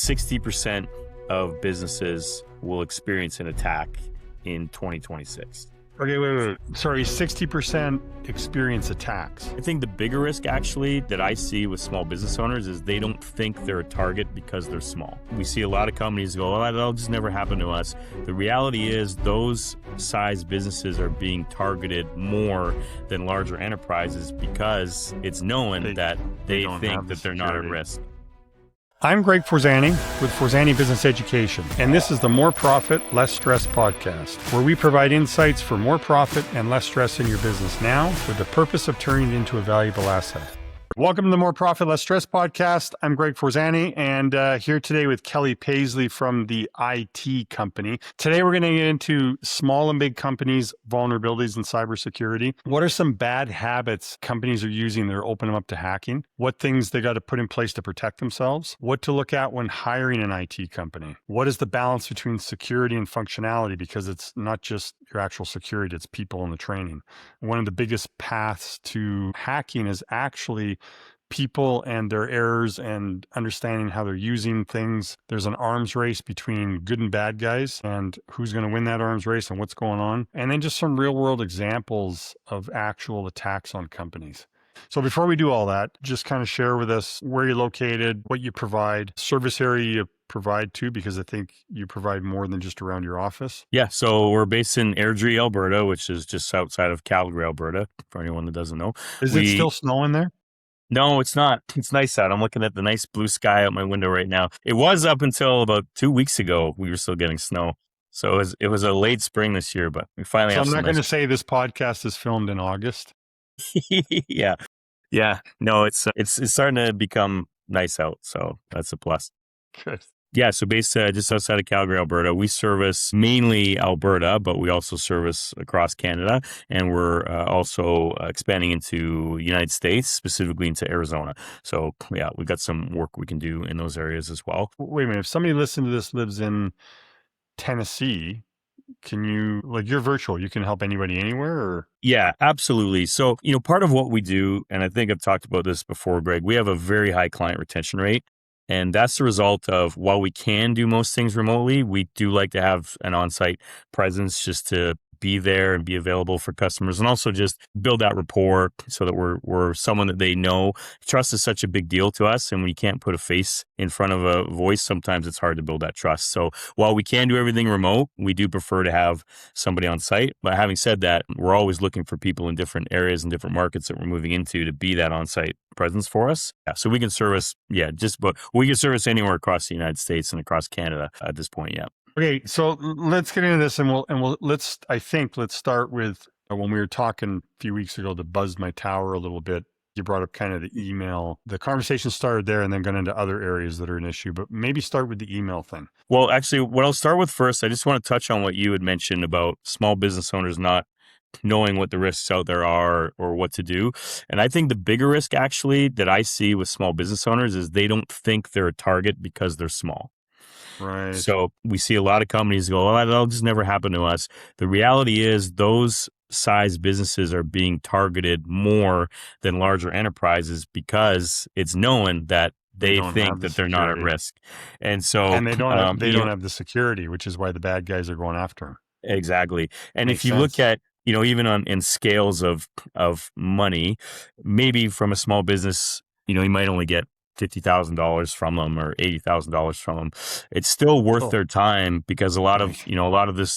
60% of businesses will experience an attack in 2026. Okay, wait. Sorry, 60% experience attacks. I think the bigger risk actually that I see with small business owners is they don't think they're a target because they're small. We see a lot of companies go, oh, that'll just never happen to us. The reality is those size businesses are being targeted more than larger enterprises because it's known that they think that they're not at risk. I'm Greg Forzani with Forzani Business Education, and this is the More Profit, Less Stress podcast, where we provide insights for more profit and less stress in your business now with the purpose of turning it into a valuable asset. Welcome to the More Profit, Less Stress podcast. I'm Greg Forzani, and here today with Kelly Paisley from the IT company. Today, we're going to get into small and big companies' vulnerabilities in cybersecurity. What are some bad habits companies are using that are opening them up to hacking? What things they got to put in place to protect themselves? What to look at when hiring an IT company? What is the balance between security and functionality? Because it's not just your actual security, it's people and the training. One of the biggest paths to hacking is actually people and their errors and understanding how they're using things. There's an arms race between good and bad guys and who's going to win that arms race and what's going on. And then just some real world examples of actual attacks on companies. So before we do all that, just kind of share with us where you're located, what you provide, service area you provide to, because I think you provide more than just around your office. Yeah, so we're based in Airdrie, Alberta, which is just outside of Calgary, Alberta, for anyone that doesn't know. Is it still snowing there? No, it's not. It's nice out. I'm looking at the nice blue sky out my window right now. It was up until about 2 weeks ago. We were still getting snow. So it was a late spring this year, but we finally have some. I'm not going to nice... say this podcast is filmed in August. Yeah. No, it's starting to become nice out. So that's a plus. Good. Yeah, so based just outside of Calgary, Alberta, we service mainly Alberta, but we also service across Canada, and we're also expanding into the United States, specifically into Arizona. So yeah, we've got some work we can do in those areas as well. Wait a minute, if somebody listening to this lives in Tennessee, can you, like, you're virtual, you can help anybody anywhere? Or? Yeah, absolutely. So, part of what we do, and I think I've talked about this before, Greg, we have a very high client retention rate. And that's the result of, while we can do most things remotely, we do like to have an on-site presence just to be there and be available for customers, and also just build that rapport so that we're someone that they know. Trust is such a big deal to us, and when you can't put a face in front of a voice, sometimes it's hard to build that trust. So while we can do everything remote, we do prefer to have somebody on site. But having said that, we're always looking for people in different areas and different markets that we're moving into to be that on-site presence for us. Yeah, so we can service, we can service anywhere across the United States and across Canada at this point. Yeah. Okay, so let's get into this, and let's start with when we were talking a few weeks ago that buzzed my tower a little bit. You brought up kind of the email. The conversation started there and then got into other areas that are an issue, but maybe start with the email thing. Well, actually, what I'll start with first, I just want to touch on what you had mentioned about small business owners not knowing what the risks out there are or what to do. And I think the bigger risk actually that I see with small business owners is they don't think they're a target because they're small. Right. So we see a lot of companies go, oh, that'll just never happen to us. The reality is those size businesses are being targeted more than larger enterprises because it's known that they think that they're not at risk. And so they don't have the security, which is why the bad guys are going after them. Exactly. And if you look at, even in scales of money, maybe from a small business, you might only get $50,000 from them or $80,000 from them. It's still worth their time because a lot of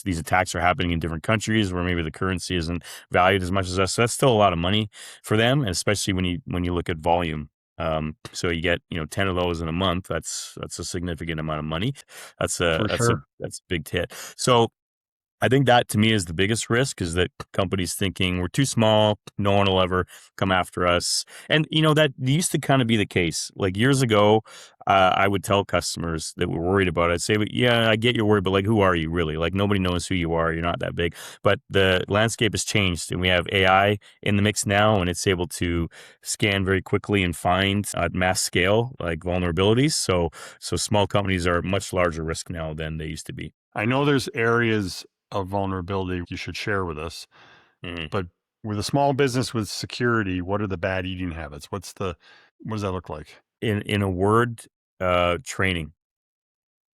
these attacks are happening in different countries where maybe the currency isn't valued as much as us. So that's still a lot of money for them, and especially when you look at volume. So you get 10 of those in a month. That's a significant amount of money. That's a big hit. So I think that to me is the biggest risk, is that companies thinking we're too small, no one will ever come after us. And, that used to kind of be the case. Like years ago, I would tell customers that were worried about it. I'd say, but yeah, I get you're worried, but like, who are you really? Like, nobody knows who you are. You're not that big. But the landscape has changed, and we have AI in the mix now, and it's able to scan very quickly and find at mass scale, like vulnerabilities. So small companies are at much larger risk now than they used to be. I know there's areas of vulnerability you should share with us, but with a small business with security, what are the bad eating habits? What does that look like? In a word, training.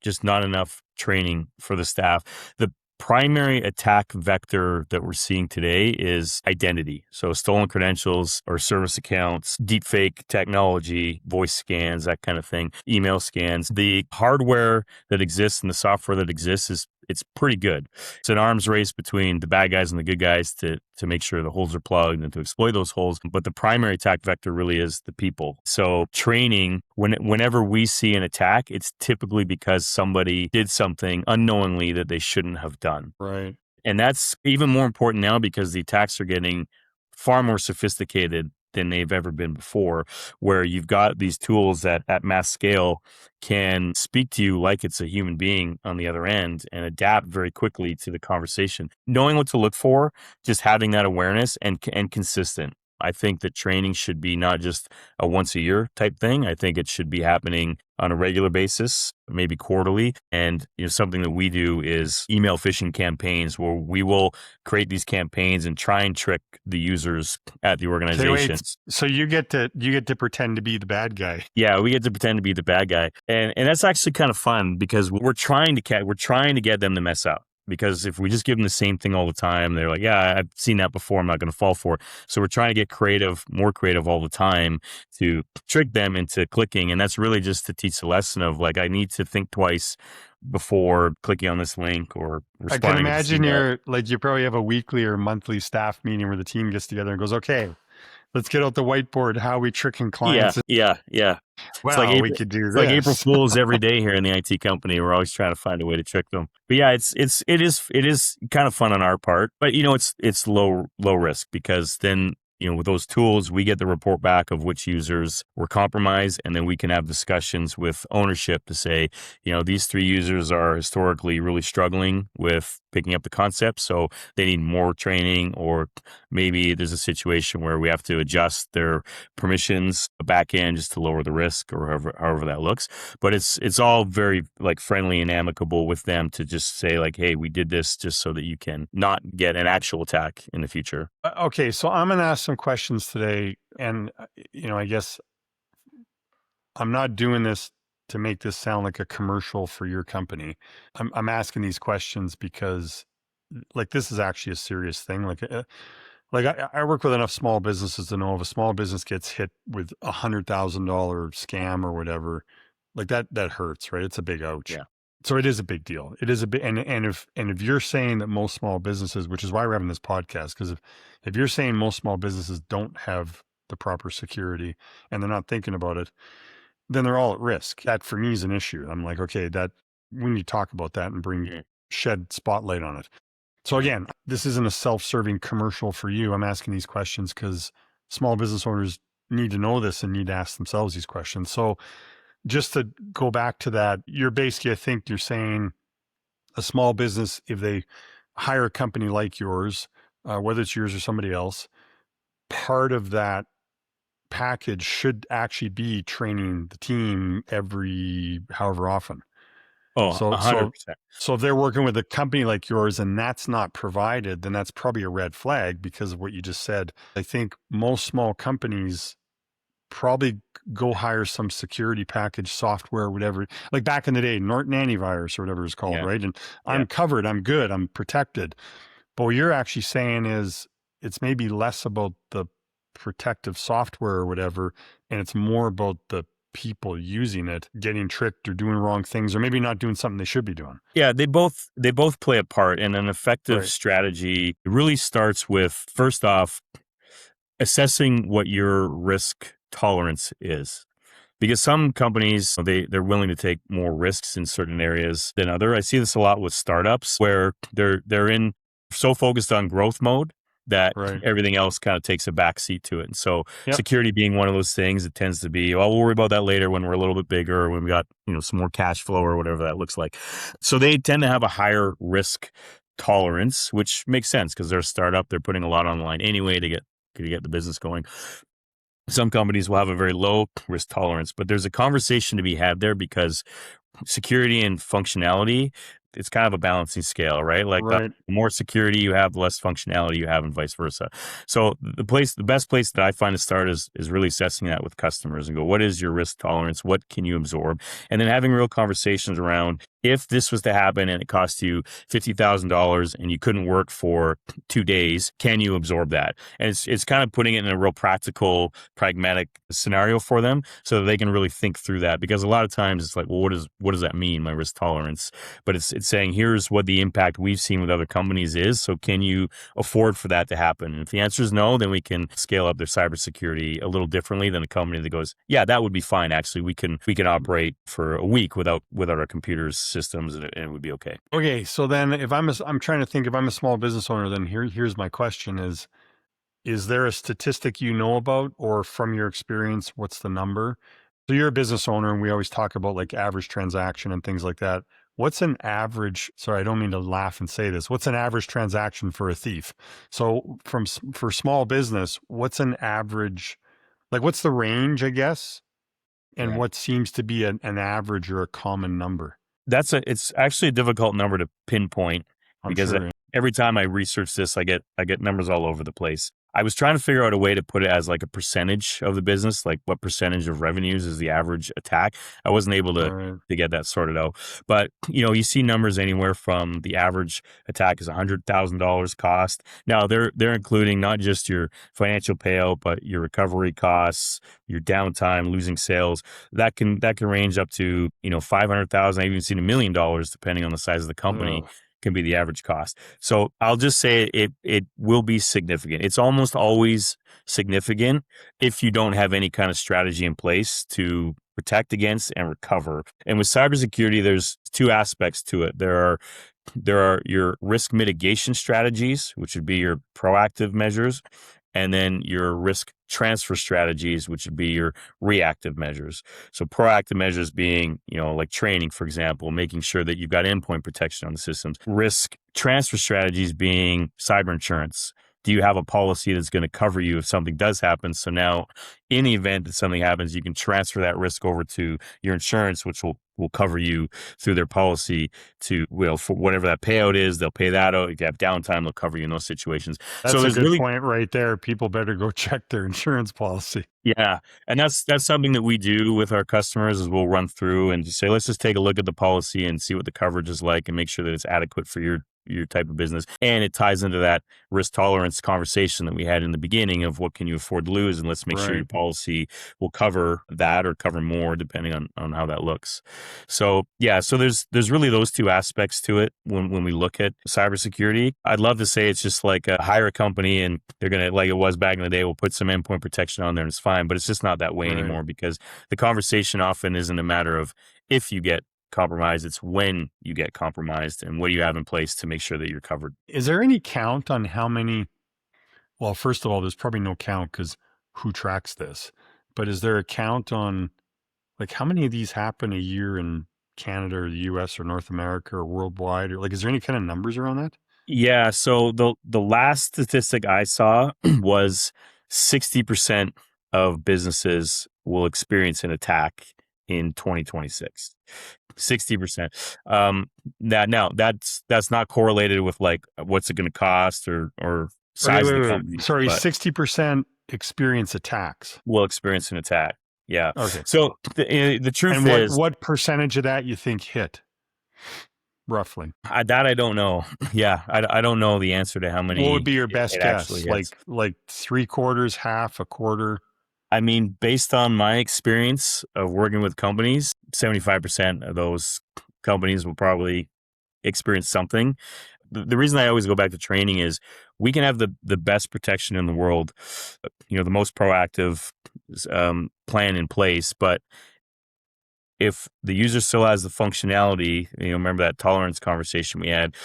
just not enough training for the staff. The primary attack vector that we're seeing today is identity. So stolen credentials or service accounts, deepfake technology, voice scans, that kind of thing, email scans. The hardware that exists and the software that exists it's pretty good. It's an arms race between the bad guys and the good guys to make sure the holes are plugged and to exploit those holes. But the primary attack vector really is the people. So training, whenever we see an attack, it's typically because somebody did something unknowingly that they shouldn't have done. Right. And that's even more important now because the attacks are getting far more sophisticated than they've ever been before, where you've got these tools that at mass scale can speak to you like it's a human being on the other end and adapt very quickly to the conversation. Knowing what to look for, just having that awareness and consistent. I think that training should be not just a once a year type thing. I think it should be happening on a regular basis, maybe quarterly. And something that we do is email phishing campaigns where we will create these campaigns and try and trick the users at the organizations. So you get to pretend to be the bad guy. Yeah, we get to pretend to be the bad guy. And that's actually kind of fun because we're trying to get them to mess up. Because if we just give them the same thing all the time, they're like, yeah, I've seen that before. I'm not going to fall for it. So we're trying to get more creative all the time to trick them into clicking. And that's really just to teach the lesson of like, I need to think twice before clicking on this link or responding. I can imagine you probably have a weekly or monthly staff meeting where the team gets together and goes, okay, let's get out the whiteboard. How are we tricking clients? Yeah. Well, we could do this. It's like April Fools every day here in the IT company. We're always trying to find a way to trick them. But yeah, it is kind of fun on our part. But it's low risk because then with those tools, we get the report back of which users were compromised, and then we can have discussions with ownership to say, these 3 users are historically really struggling with picking up the concept, so they need more training, or maybe there's a situation where we have to adjust their permissions back end just to lower the risk, or however that looks. But it's all very like friendly and amicable with them to just say like, hey, we did this just so that you can not get an actual attack in the future. Okay, so I'm going to ask some questions today, and I guess I'm not doing this to make this sound like a commercial for your company. I'm asking these questions because this is actually a serious thing. I work with enough small businesses to know if a small business gets hit with $100,000 scam or whatever, that hurts, right? It's a big ouch. Yeah. So it is a big deal. It is a big, and if you're saying that most small businesses, which is why we're having this podcast, because if you're saying most small businesses don't have the proper security and they're not thinking about it, then they're all at risk. That for me is an issue. I'm like, okay, that we need to talk about that and shed spotlight on it. So again, this isn't a self-serving commercial for you. I'm asking these questions because small business owners need to know this and need to ask themselves these questions. So just to go back to that, you're basically, I think you're saying a small business, if they hire a company like yours, whether it's yours or somebody else, part of that package should actually be training the team every however often. Oh, 100%. So if they're working with a company like yours and that's not provided, then that's probably a red flag because of what you just said. I think most small companies probably go hire some security package software, whatever, like back in the day, Norton Antivirus or whatever it's called, right? And I'm covered, I'm good, I'm protected. But what you're actually saying is it's maybe less about the protective software or whatever, and it's more about the people using it getting tricked or doing wrong things, or maybe not doing something they should be doing. Yeah, they both play a part, and an effective strategy really starts with, first off, assessing what your risk tolerance is. Because some companies, they're willing to take more risks in certain areas than other. I see this a lot with startups where they're in so focused on growth mode that everything else kind of takes a backseat to it. And so security being one of those things, it tends to be, we'll worry about that later when we're a little bit bigger, or when we got, some more cash flow or whatever that looks like. So they tend to have a higher risk tolerance, which makes sense because they're a startup. They're putting a lot on the line anyway to get the business going. Some companies will have a very low risk tolerance, but there's a conversation to be had there because security and functionality, it's kind of a balancing scale, right? Like Right. the more security you have, the less functionality you have, and vice versa. So the best place that I find to start is really assessing that with customers and go, what is your risk tolerance? What can you absorb? And then having real conversations around, if this was to happen and it cost you $50,000 and you couldn't work for 2 days, can you absorb that? And it's kind of putting it in a real practical, pragmatic scenario for them so that they can really think through that. Because a lot of times it's like, well, what does that mean, my risk tolerance? But it's saying, here's what the impact we've seen with other companies is. So can you afford for that to happen? And if the answer is no, then we can scale up their cybersecurity a little differently than a company that goes, yeah, that would be fine. Actually, we can operate for a week without our computers, systems, and it would be okay. Okay, so then if I'm trying to think, if I'm a small business owner, then here's my question: is there a statistic you know about, or from your experience, what's the number? So you're a business owner, and we always talk about like average transaction and things like that. What's an average? Sorry, I don't mean to laugh and say this. What's an average transaction for a thief? So for small business, what's an average? Like, what's the range, I guess, and Yeah. what seems to be an average or a common number? It's actually a difficult number to pinpoint I'm because sure. every time I research this, I get numbers all over the place. I was trying to figure out a way to put it as like a percentage of the business, like what percentage of revenues is the average attack. I wasn't able All right. to get that sorted out. But you see numbers anywhere from the average attack is $100,000 cost. Now they're including not just your financial payout, but your recovery costs, your downtime, losing sales. That can range up to 500,000. I've even seen $1 million, depending on the size of the company. Ugh. Can be the average cost. So I'll just say it will be significant. It's almost always significant if you don't have any kind of strategy in place to protect against and recover. And with cybersecurity, there's two aspects to it. There are your risk mitigation strategies, which would be your proactive measures, and then your risk transfer strategies, which would be your reactive measures. So proactive measures being, like training, for example, making sure that you've got endpoint protection on the systems. Risk transfer strategies being cyber insurance. Do you have a policy that's going to cover you if something does happen? So now, in the event that something happens, you can transfer that risk over to your insurance, which will cover you through their policy to, for whatever that payout is, they'll pay that out. If you have downtime, they'll cover you in those situations. That's So a there's good really, point right there. People better go check their insurance policy. yeah. And that's something that we do with our customers is we'll run through and just say, let's just take a look at the policy and see what the coverage is like and make sure that it's adequate for your type of business. And it ties into that risk tolerance conversation that we had in the beginning of what can you afford to lose, and let's make sure your Right. policy will cover that or cover more depending on how that looks. So yeah, so there's really those two aspects to it when we look at cybersecurity. I'd love to say it's just like hire a company and they're gonna, like it was back in the day, we'll put some endpoint protection on there and it's fine, but it's just not that way Right. anymore because the conversation often isn't a matter of if you get compromised, it's when you get compromised and what do you have in place to make sure that you're covered. Is there any count on how many? Well, first of all, there's probably no count because who tracks this? But is there a count on like how many of these happen a year in Canada or the US or North America or worldwide? Or like, is there any kind of numbers around that? Yeah, so the last statistic I saw was 60% of businesses will experience an attack in 2026. 60%. Now that's not correlated with like what's it going to cost or Okay, size of the wait. company, Sorry, but 60% experience attacks. will experience an attack. Yeah. Okay. So the truth And is, what percentage of that you think hit roughly? that I don't know. Yeah, I don't know the answer to how What would many be your it best actually guess? hits. Like three quarters, half, a quarter? I mean, based on my experience of working with companies, 75% of those companies will probably experience something. The reason I always go back to training is we can have the best protection in the world, the most proactive plan in place, but if the user still has the functionality, remember that tolerance conversation we had,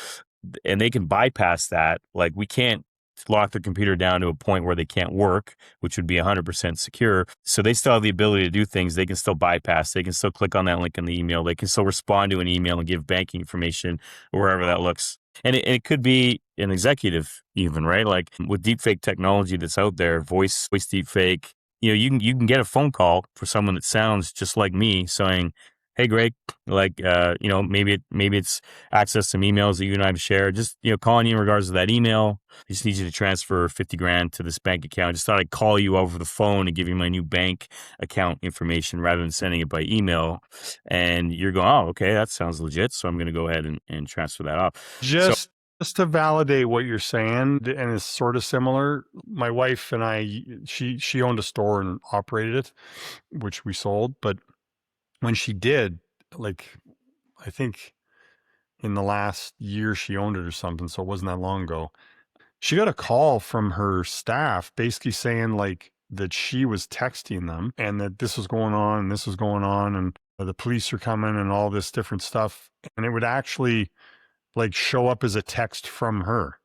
and they can bypass that, like we can't lock their computer down to a point where they can't work, which would be 100% secure. So they still have the ability to do things. They can still bypass. They can still click on that link in the email. They can still respond to an email and give banking information wherever that looks. And it could be an executive even, right? Like with deepfake technology that's out there, voice deepfake, you can get a phone call for someone that sounds just like me saying, hey Greg, like maybe it's access some emails that you and I've shared. Just calling you in regards to that email. I just need you to transfer 50 grand to this bank account. Just thought I'd call you over the phone and give you my new bank account information rather than sending it by email. And you're going, oh, okay, that sounds legit. So I'm going to go ahead and transfer that off. So Just to validate what you're saying, and it's sort of similar. My wife and I, she owned a store and operated it, which we sold. But when she did, like, I think in the last year she owned it or something, so it wasn't that long ago. She got a call from her staff basically saying like that she was texting them and that this was going on and this was going on and the police are coming and all this different stuff. And it would actually like show up as a text from her,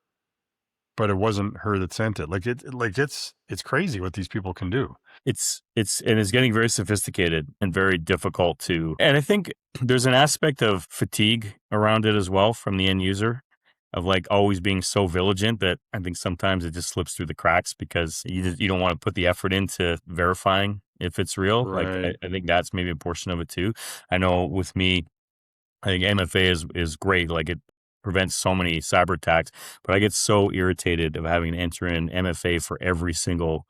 but it wasn't her that sent it. It's crazy what these people can do. It's getting very sophisticated and very difficult to, and I think there's an aspect of fatigue around it as well from the end user of like always being so vigilant that I think sometimes it just slips through the cracks because you don't want to put the effort into verifying if it's real. Like Right. I think that's maybe a portion of it too. I know with me, I think MFA is great. Like it prevents so many cyber attacks, but I get so irritated of having to enter in MFA for every single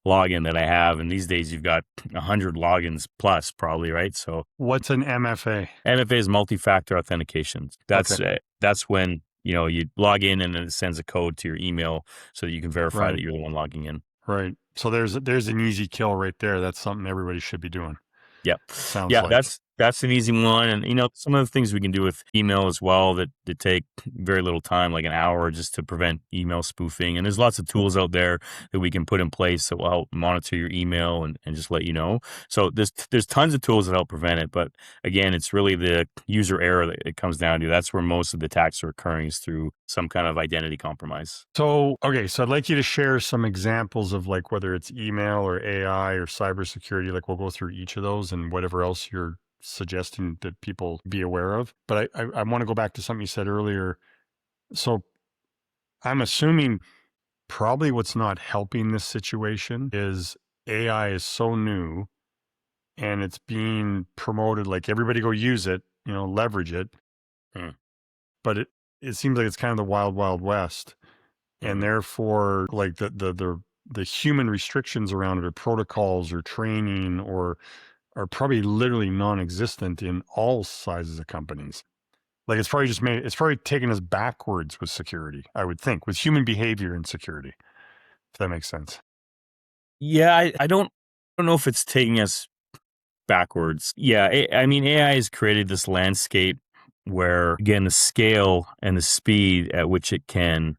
login that I have. And these days you've got 100 logins plus probably, right? So What's an MFA? MFA is multi-factor authentication. Okay. That's when, you log in and then it sends a code to your email so that you can verify that Right. you're the one logging in. Right. So there's an easy kill right there. That's something everybody should be doing. Yeah. Sounds Yeah, like. that's an easy one. And some of the things we can do with email as well that take very little time, like an hour just to prevent email spoofing. And there's lots of tools out there that we can put in place that will help monitor your email and just let you know. So there's tons of tools that help prevent it. But again, it's really the user error that it comes down to. That's where most of the attacks are occurring is through some kind of identity compromise. So, okay, so I'd like you to share some examples of like whether it's email or AI or cybersecurity. Like we'll go through each of those and whatever else you're suggesting that people be aware of. But I want to go back to something you said earlier. So I'm assuming probably what's not helping this situation is AI is so new and it's being promoted like everybody go use it, leverage it. Hmm. But it seems like it's kind of the wild, wild west. And therefore like the human restrictions around it or protocols or training or are probably literally non-existent in all sizes of companies. Like it's probably taken us backwards with security, I would think, with human behavior and security, if that makes sense. Yeah, I don't know if it's taking us backwards. Yeah, I mean AI has created this landscape where again the scale and the speed at which it can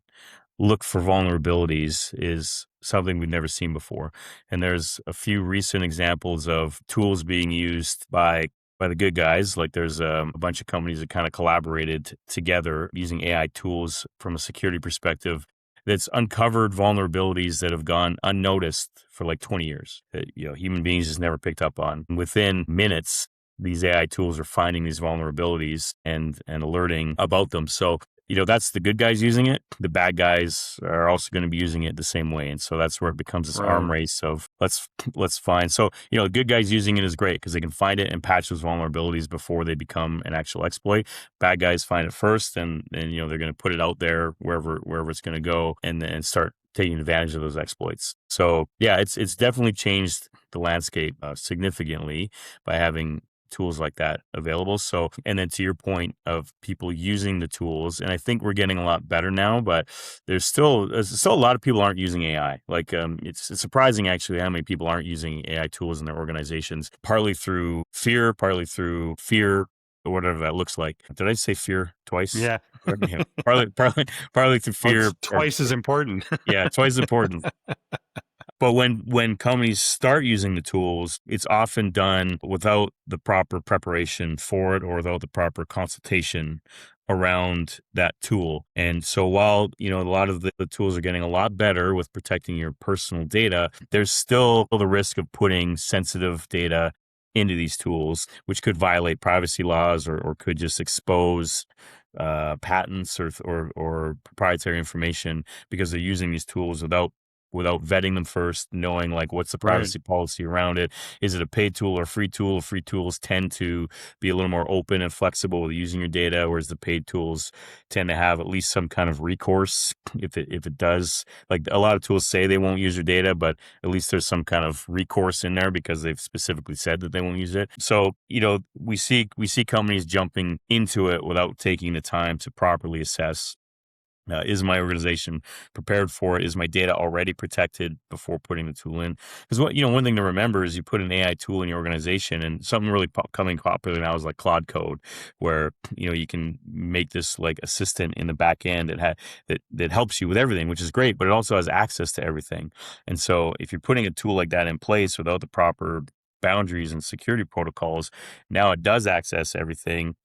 look for vulnerabilities is something we've never seen before. And there's a few recent examples of tools being used by the good guys. Like there's a bunch of companies that kind of collaborated together using AI tools from a security perspective that's uncovered vulnerabilities that have gone unnoticed for like 20 years that human beings just never picked up on. Within minutes, these AI tools are finding these vulnerabilities and alerting about them. So that's the good guys using it. The bad guys are also going to be using it the same way. And so that's where it becomes this arm Right. race of let's find. So, the good guys using it is great because they can find it and patch those vulnerabilities before they become an actual exploit. Bad guys find it first and they're going to put it out there wherever it's going to go and start taking advantage of those exploits. So yeah, it's definitely changed the landscape significantly by having tools like that available. So, and then to your point of people using the tools, and I think we're getting a lot better now, but there's still a lot of people aren't using AI. Like, it's surprising actually how many people aren't using AI tools in their organizations, partly through fear, or whatever that looks like. Did I say fear twice? Yeah. Yeah, partly through Well, fear, it's or twice as important. yeah, twice as important. But when companies start using the tools, it's often done without the proper preparation for it or without the proper consultation around that tool. And so while, a lot of the tools are getting a lot better with protecting your personal data, there's still the risk of putting sensitive data into these tools, which could violate privacy laws or could just expose patents or proprietary information because they're using these tools without without vetting them first, knowing like what's the Right. privacy policy around it. Is it a paid tool or free tool? Free tools tend to be a little more open and flexible with using your data, whereas the paid tools tend to have at least some kind of recourse if it does. Like a lot of tools say they won't use your data, but at least there's some kind of recourse in there because they've specifically said that they won't use it. So, we see companies jumping into it without taking the time to properly assess, is my organization prepared for it? Is my data already protected before putting the tool in? Because one thing to remember is you put an AI tool in your organization, and something really coming popular now is like Claude Code, where you can make this like assistant in the back end that helps you with everything, which is great, but it also has access to everything. And so, if you're putting a tool like that in place without the proper boundaries and security protocols, now it does access everything.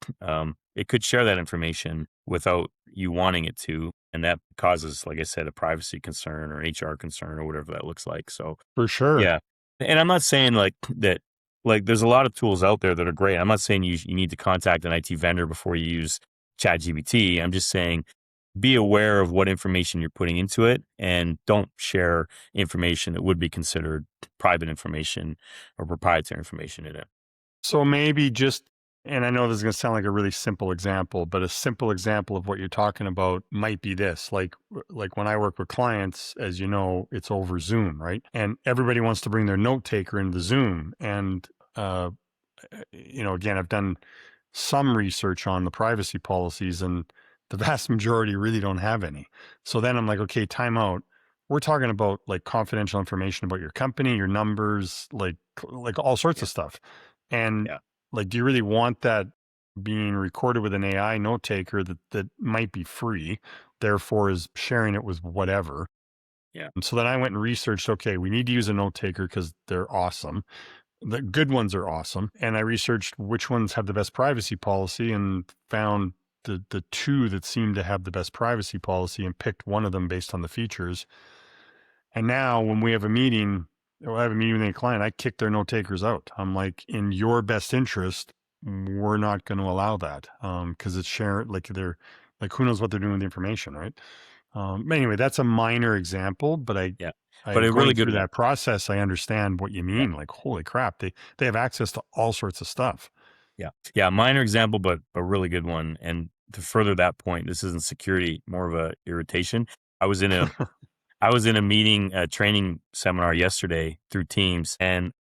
It could share that information without you wanting it to. And that causes, like I said, a privacy concern or an HR concern or whatever that looks like. So, For sure. yeah. And I'm not saying like that, like there's a lot of tools out there that are great. I'm not saying you need to contact an IT vendor before you use ChatGPT. I'm just saying be aware of what information you're putting into it and don't share information that would be considered private information or proprietary information in it. So maybe just, and I know this is going to sound like a really simple example, but a simple example of what you're talking about might be this. Like when I work with clients, as you know, it's over Zoom, right? And everybody wants to bring their note taker into the Zoom. And again, I've done some research on the privacy policies, and the vast majority really don't have any. So then I'm like, okay, time out. We're talking about like confidential information about your company, your numbers, like all sorts Yeah. of stuff. And Yeah. like, do you really want that being recorded with an AI note taker that might be free, therefore is sharing it with whatever? Yeah. And so then I went and researched, okay, we need to use a note taker because they're awesome. The good ones are awesome. And I researched which ones have the best privacy policy and found the two that seem to have the best privacy policy and picked one of them based on the features. And now when we have a meeting, or I have a meeting with a client, I kick their note takers out. I'm like, in your best interest, we're not going to allow that. Cause it's sharing, like they're like, who knows what they're doing with the information. Right. Anyway, that's a minor example, but Yeah. I But a going really good through one. that process, I understand what you Yeah. mean. Like, holy crap, they have access to all sorts of stuff. Yeah. Yeah. Minor example, but a really good one. And to further that point, this isn't security, more of a irritation. I was in a I was in a meeting, a training seminar yesterday through Teams, and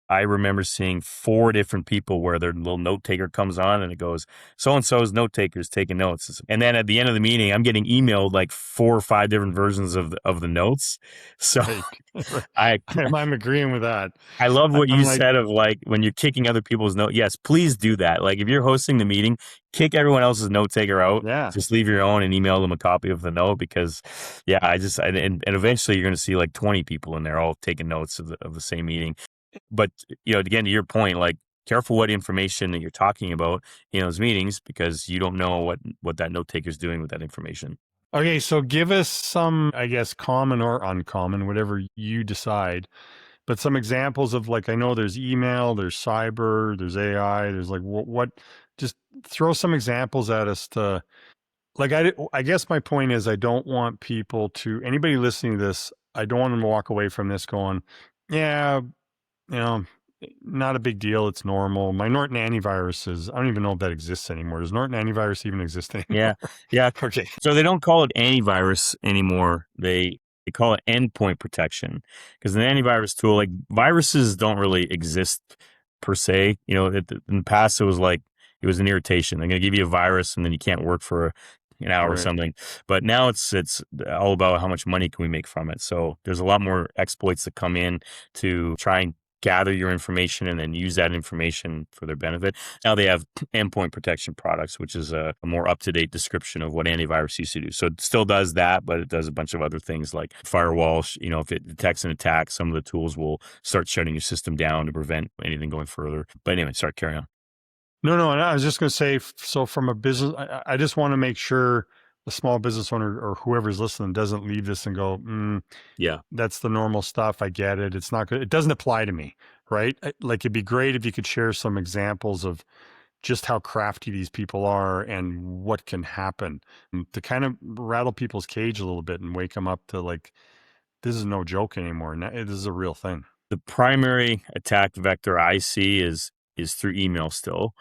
I remember seeing four different people where their little note taker comes on and it goes, so and so's note taker's taking notes. And then at the end of the meeting, I'm getting emailed like four or five different versions of the notes. So Right. Right. I I'm agreeing with that. I love what I'm you like, said of like when you're kicking other people's note. Yes, please do that. Like if you're hosting the meeting, kick everyone else's note taker out. yeah. Just leave your own and email them a copy of the note because, yeah, and eventually you're going to see like 20 people in there all taking notes of the same meeting. But again, to your point, like careful what information that you're talking about in those meetings because you don't know what that note taker is doing with that information. Okay, so give us some, I guess, common or uncommon, whatever you decide, but some examples of like, I know there's email, there's cyber, there's AI, there's like just throw some examples at us to like, I guess my point is I don't want anybody listening to this, I don't want them to walk away from this going, yeah, you know, not a big deal. It's normal. My Norton antivirus I don't even know if that exists anymore. Does Norton antivirus even exist anymore? Yeah. Yeah. Okay. So they don't call it antivirus anymore. They call it endpoint protection because an antivirus tool, like viruses don't really exist per se. In the past, it was an irritation. They're going to give you a virus and then you can't work for an hour or Right. something. But now it's all about how much money can we make from it. So there's a lot more exploits that come in to try and gather your information and then use that information for their benefit. Now they have endpoint protection products, which is a more up-to-date description of what antivirus used to do. So it still does that, but it does a bunch of other things like firewalls. If it detects an attack, some of the tools will start shutting your system down to prevent anything going further. But anyway, sorry, carry on. No. And I was just going to say, so from a business, I just want to make sure the small business owner or whoever's listening doesn't leave this and go, Yeah. that's the normal stuff. I get it. It's not good. It doesn't apply to me. Right. Like it'd be great if you could share some examples of just how crafty these people are and what can happen to kind of rattle people's cage a little bit and wake them up to like, This is no joke anymore. This is a real thing. The primary attack vector I see is through email still.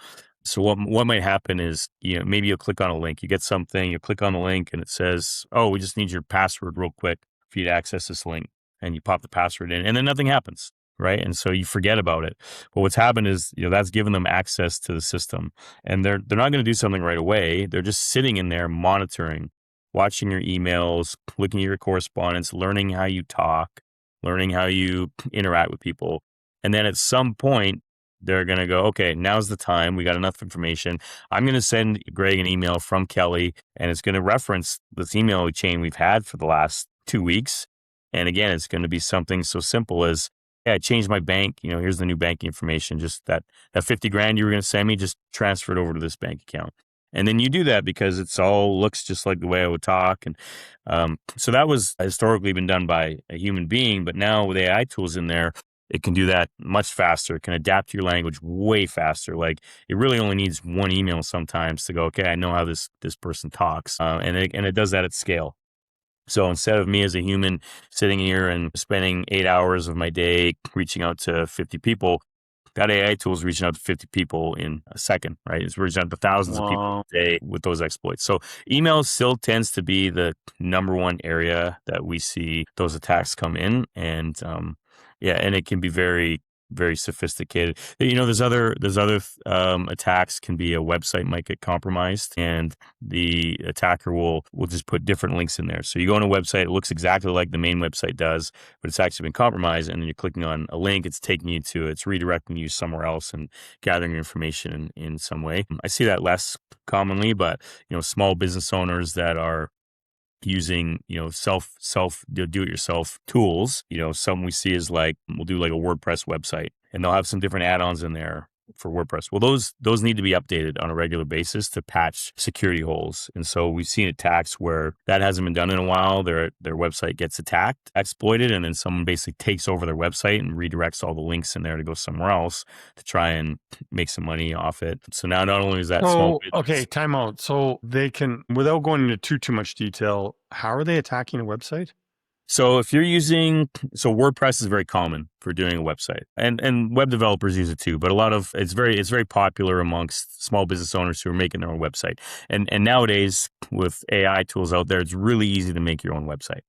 So what might happen is, maybe you'll click on a link, you get something, you click on the link and it says, oh, we just need your password real quick for you to access this link. And you pop the password in and then nothing happens. Right. And so you forget about it. But what's happened is, that's given them access to the system, and they're not going to do something right away. They're just sitting in there monitoring, watching your emails, looking at your correspondence, learning how you talk, learning how you interact with people. And then at some point, they're going to go, okay, now's the time. We got enough information. I'm going to send Greg an email from Kelly, and it's going to reference this email chain we've had for the last 2 weeks. And again, it's going to be something so simple as, yeah, I changed my bank. Here's the new banking information. Just that 50 grand you were going to send me, just transfer it over to this bank account. And then you do that because it's all looks just like the way I would talk. And so that was historically been done by a human being. But now with AI tools in there, it can do that much faster. It can adapt to your language way faster. Like, it really only needs one email sometimes to go, okay, I know how this person talks. And it does that at scale. So instead of me as a human sitting here and spending 8 hours of my day reaching out to 50 people, that AI tool is reaching out to 50 people in a second, right? It's reaching out to thousands of people a day with those exploits. So email still tends to be the number one area that we see those attacks come in. And and it can be very, very sophisticated. There's other attacks. Can be a website might get compromised, and the attacker will just put different links in there. So you go on a website, it looks exactly like the main website does, but it's actually been compromised. And then you're clicking on a link, it's redirecting you somewhere else and gathering your information in some way. I see that less commonly, but small business owners that are using, do it yourself tools. Some we see is like, we'll do like a WordPress website, and they'll have some different add-ons in there for WordPress. Well, those need to be updated on a regular basis to patch security holes. And so we've seen attacks where that hasn't been done in a while. Their website gets attacked, exploited, and then someone basically takes over their website and redirects all the links in there to go somewhere else to try and make some money off it. So now not only is that small business, okay, time out. So they can, without going into too much detail, how are they attacking a website? So if you're so WordPress is very common for doing a website, and web developers use it too, but it's very popular amongst small business owners who are making their own website. And nowadays with AI tools out there, it's really easy to make your own website.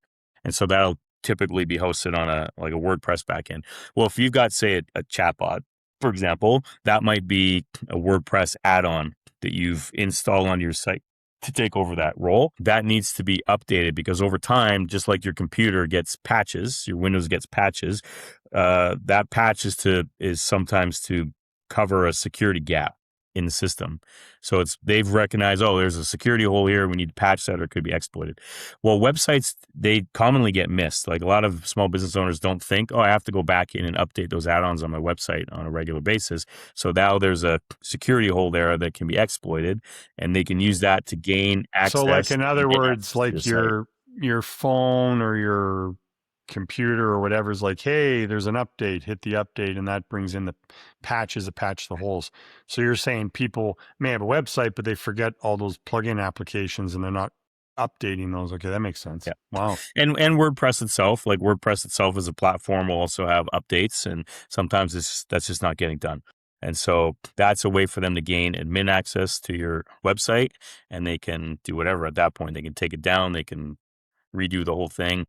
And so that'll typically be hosted on a WordPress backend. Well, if you've got, say, a chatbot, for example, that might be a WordPress add-on that you've installed on your site to take over that role. That needs to be updated, because over time, just like your computer gets patches, your Windows gets patches, that patch is sometimes to cover a security gap in the system. So they've recognized, oh, there's a security hole here, we need to patch that, or it could be exploited. Well, websites, they commonly get missed. Like, a lot of small business owners don't think, oh, I have to go back in and update those add-ons on my website on a regular basis. So now there's a security hole there that can be exploited, and they can use that to gain access. So, like, in other words, like your phone or your computer or whatever is like, hey, there's an update, hit the update, and that brings in the patches to patch the holes. So you're saying people may have a website, but they forget all those plugin applications and they're not updating those. Okay, that makes sense. Yeah. Wow. And WordPress itself, like WordPress itself as a platform, will also have updates, and sometimes that's just not getting done. And so that's a way for them to gain admin access to your website, and they can do whatever at that point. They can take it down, they can redo the whole thing.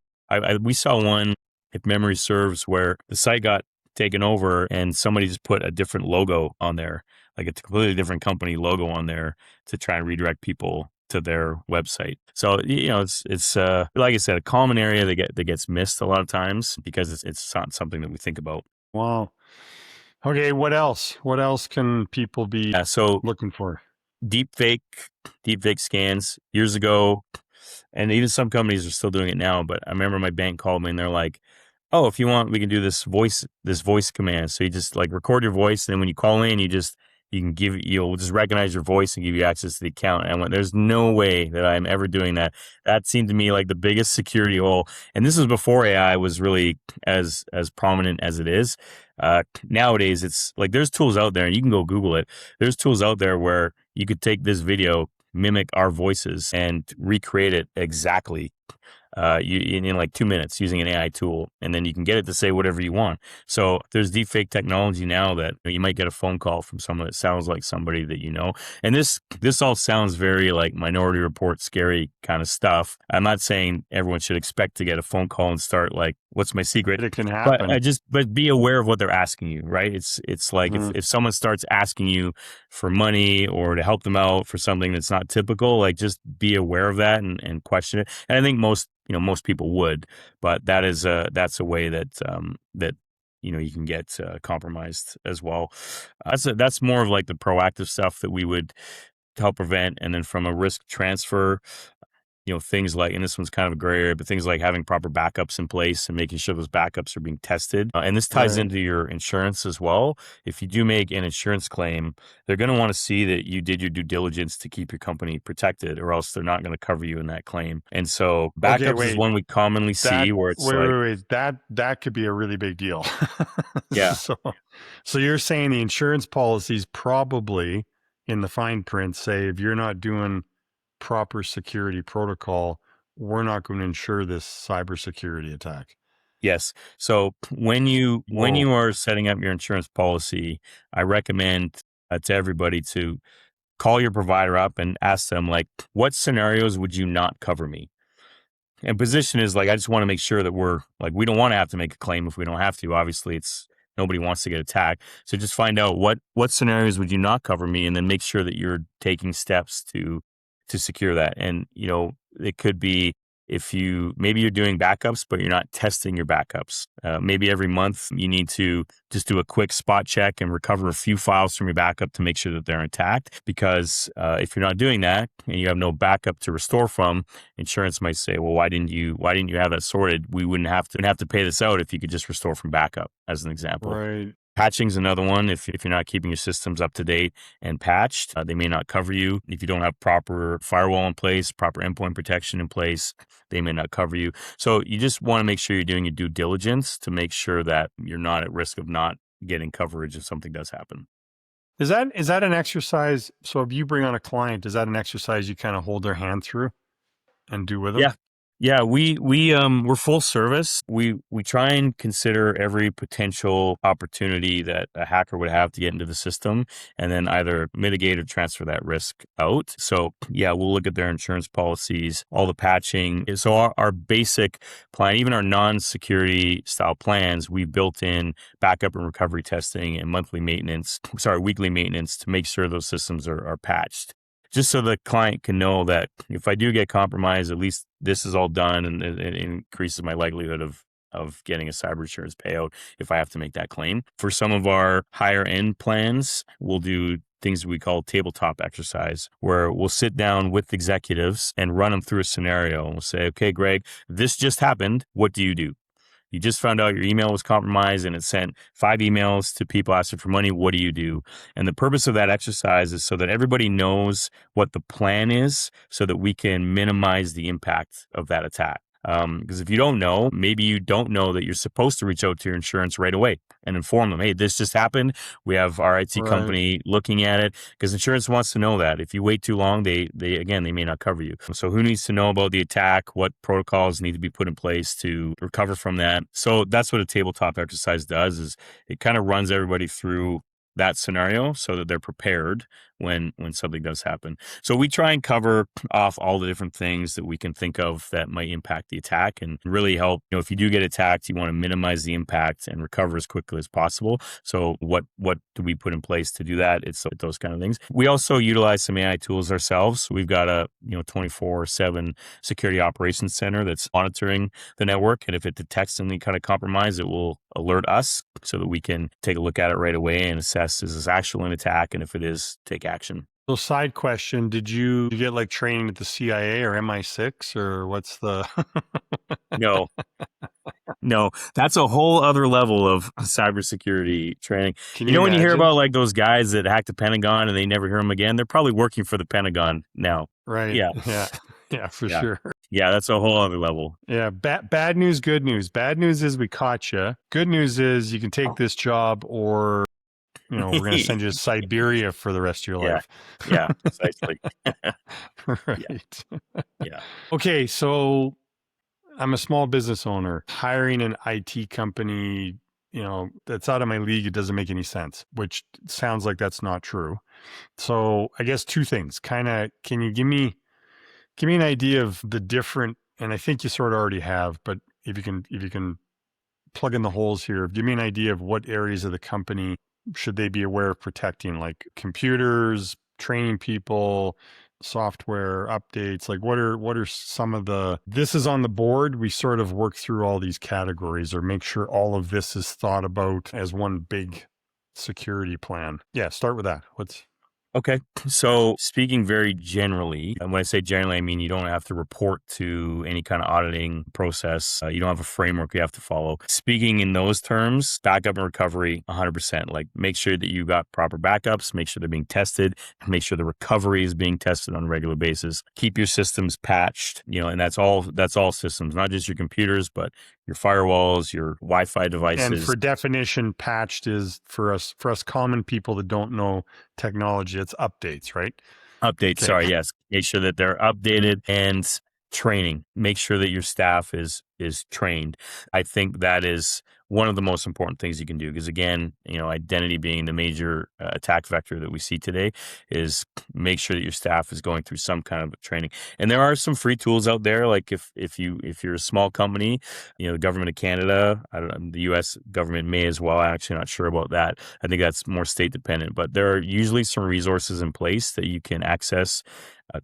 We saw one, if memory serves, where the site got taken over and somebody just put a different logo on there, like a completely different company logo on there, to try and redirect people to their website. So, it's like I said, a common area that gets missed a lot of times because it's not something that we think about. Wow. Okay, what else? What else can people be looking for? Deepfake scans years ago. And even some companies are still doing it now. But I remember my bank called me and they're like, oh, if you want, we can do this voice command. So you just like record your voice, and then when you call in, you'll just recognize your voice and give you access to the account. And I went, there's no way that I'm ever doing that. That seemed to me like the biggest security hole. And this was before AI was really as prominent as it is. Nowadays, it's like there's tools out there, and you can go Google it. There's tools out there where you could take this video, mimic our voices, and recreate it exactly in like 2 minutes using an AI tool, and then you can get it to say whatever you want. So there's deepfake technology now that you might get a phone call from someone that sounds like somebody that you know. And this all sounds very like Minority Report, scary kind of stuff. I'm not saying everyone should expect to get a phone call and start like, "What's my secret?" It can But happen. but be aware of what they're asking you, right? It's like if someone starts asking you for money or to help them out for something that's not typical, like just be aware of that and question it. And I think most people would, but that's a way that you can get compromised as well. That's more of like the proactive stuff that we would help prevent. And then from a risk transfer, things like, and this one's kind of a gray area, but things like having proper backups in place and making sure those backups are being tested. And this ties Right. into your insurance as well. If you do make an insurance claim, they're going to want to see that you did your due diligence to keep your company protected, or else they're not going to cover you in that claim. And so Okay, backups is wait. one we commonly see where it's like, Wait. That could be a really big deal. yeah, So you're saying the insurance policies probably in the fine print say if you're not doing proper security protocol, we're not going to insure this cybersecurity attack. yes. So when you Whoa. are setting up your insurance policy, I recommend to everybody to call your provider up and ask them like, what scenarios would you not cover me? And position is like, I just want to make sure that we're like, we don't want to have to make a claim if we don't have to. Obviously, it's nobody wants to get attacked. So just find out what scenarios would you not cover me, and then make sure that you're taking steps to secure that. And it could be if maybe you're doing backups, but you're not testing your backups. Maybe every month you need to just do a quick spot check and recover a few files from your backup to make sure that they're intact. Because if you're not doing that and you have no backup to restore from, insurance might say, well, why didn't you have that sorted? We wouldn't have to pay this out if you could just restore from backup, as an example. Right. Patching's another one. If you're not keeping your systems up to date and patched, they may not cover you. If you don't have proper firewall in place, proper endpoint protection in place, they may not cover you. So you just want to make sure you're doing your due diligence to make sure that you're not at risk of not getting coverage if something does happen. Is that an exercise? So if you bring on a client, is that an exercise you kind of hold their hand through and do with them? Yeah. Yeah, we're full service. We try and consider every potential opportunity that a hacker would have to get into the system, and then either mitigate or transfer that risk out. So yeah, we'll look at their insurance policies, all the patching. So our basic plan, even our non-security style plans, we built in backup and recovery testing and weekly maintenance to make sure those systems are patched, just so the client can know that if I do get compromised, at least this is all done, and it increases my likelihood of getting a cyber insurance payout if I have to make that claim. For some of our higher end plans, we'll do things we call tabletop exercise, where we'll sit down with executives and run them through a scenario. And we'll say, okay, Greg, this just happened. What do you do? You just found out your email was compromised and it sent 5 emails to people asking for money. What do you do? And the purpose of that exercise is so that everybody knows what the plan is, so that we can minimize the impact of that attack. Because if you don't know, maybe you don't know that you're supposed to reach out to your insurance right away and inform them, hey, this just happened. We have our IT company looking at it, because insurance wants to know that. If you wait too long, they may not cover you. So who needs to know about the attack? What protocols need to be put in place to recover from that? So that's what a tabletop exercise does, is it kind of runs everybody through that scenario so that they're prepared when something does happen. So we try and cover off all the different things that we can think of that might impact the attack, and really help. If you do get attacked, you want to minimize the impact and recover as quickly as possible. So what do we put in place to do that? It's those kind of things. We also utilize some AI tools ourselves. We've got a 24/7 security operations center that's monitoring the network, and if it detects any kind of compromise, it will alert us so that we can take a look at it right away and assess, is this actual an attack, and if it is, take action. So side question, did you get like training at the CIA or MI6, or what's the No, no, that's a whole other level of cybersecurity training. Can you When you hear imagine? about like those guys that hacked the Pentagon and they never hear them again, they're probably working for the Pentagon now. Right. Yeah, Yeah. Yeah, for yeah, sure. yeah. That's a whole other level. Yeah. Bad news, good news. Bad news is we caught you. Good news is you can take this job, or we're going to send you to Siberia for the rest of your Yeah, life. yeah, precisely. Yeah, Right. yeah. Okay. So I'm a small business owner. Hiring an IT company, that's out of my league. It doesn't make any sense, which sounds like that's not true. So I guess two things. Kind of, can you give me an idea of the different, and I think you sort of already have, but if you can plug in the holes here, give me an idea of what areas of the company should they be aware of protecting, like computers, training people, software updates. Like what are some of the, this is on the board, we sort of work through all these categories or make sure all of this is thought about as one big security plan. Yeah, start with that. What's Okay. So speaking very generally, and when I say generally, I mean you don't have to report to any kind of auditing process. You don't have a framework you have to follow. Speaking in those terms, backup and recovery, 100%. Like make sure that you got proper backups, make sure they're being tested, make sure the recovery is being tested on a regular basis. Keep your systems patched, and that's all systems, not just your computers, but your firewalls, your Wi-Fi and devices. for definition, patched is for us common people that don't know technology, it's updates, right? Updates, Okay. sorry, yes. Make sure that they're updated, and training. Make sure that your staff is trained. I think that is one of the most important things you can do because again, identity being the major attack vector that we see today is make sure that your staff is going through some kind of training. And there are some free tools out there. Like if you're a small company, the government of Canada, I don't know, the US government may as well. I'm actually not sure about that. I think that's more state dependent, but there are usually some resources in place that you can access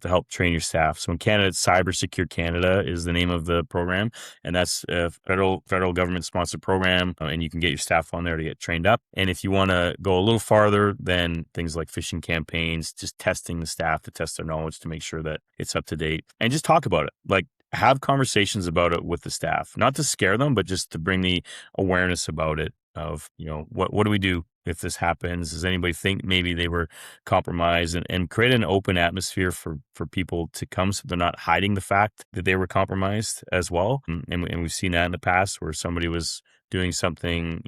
to help train your staff. So in Canada, it's Cybersecurity Canada is the name of the program, and that's a federal government sponsored program, and you can get your staff on there to get trained up. And if you want to go a little farther, then things like phishing campaigns, just testing the staff to test their knowledge to make sure that it's up to date, and just talk about it. Like have conversations about it with the staff, not to scare them, but just to bring the awareness about it of, what do we do if this happens? Does anybody think maybe they were compromised, and create an open atmosphere for people to come so they're not hiding the fact that they were compromised as well. And we've seen that in the past where somebody was doing something,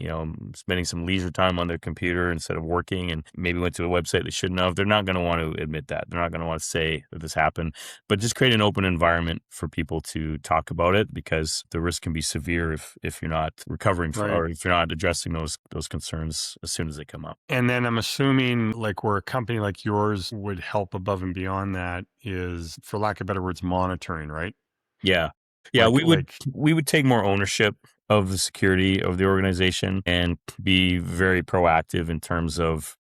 spending some leisure time on their computer instead of working and maybe went to a website they shouldn't have. They're not going to want to admit that. They're not going to want to say that this happened, but just create an open environment for people to talk about it because the risk can be severe if you're not recovering from, Right. or if you're not addressing those concerns as soon as they come up. And then I'm assuming like where a company like yours would help above and beyond that is, for lack of better words, monitoring, right? Yeah. Yeah, Like we would take more ownership of the security of the organization and be very proactive in terms of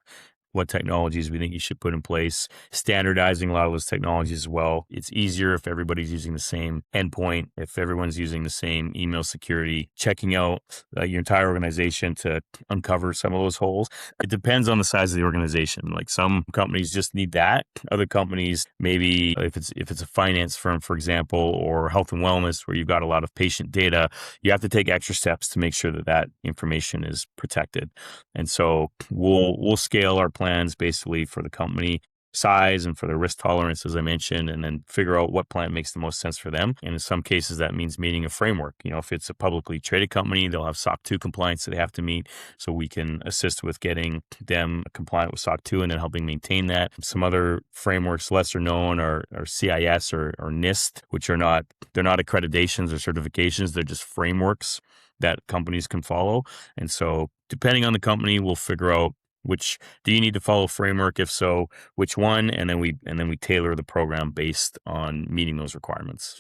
what technologies we think you should put in place, standardizing a lot of those technologies as well. It's easier if everybody's using the same endpoint, if everyone's using the same email security, checking out your entire organization to uncover some of those holes. It depends on the size of the organization. Like some companies just need that. Other companies, maybe if it's a finance firm, for example, or health and wellness where you've got a lot of patient data, you have to take extra steps to make sure that information is protected. And so we'll scale our plans basically for the company size and for the risk tolerance, as I mentioned, and then figure out what plan makes the most sense for them. And in some cases, that means meeting a framework. If it's a publicly traded company, they'll have SOC 2 compliance that they have to meet. So we can assist with getting them compliant with SOC 2 and then helping maintain that. Some other frameworks, lesser known, are CIS or NIST, which they're not accreditations or certifications. They're just frameworks that companies can follow. And so depending on the company, we'll figure out which do you need to follow framework? If so, which one? And then we tailor the program based on meeting those requirements.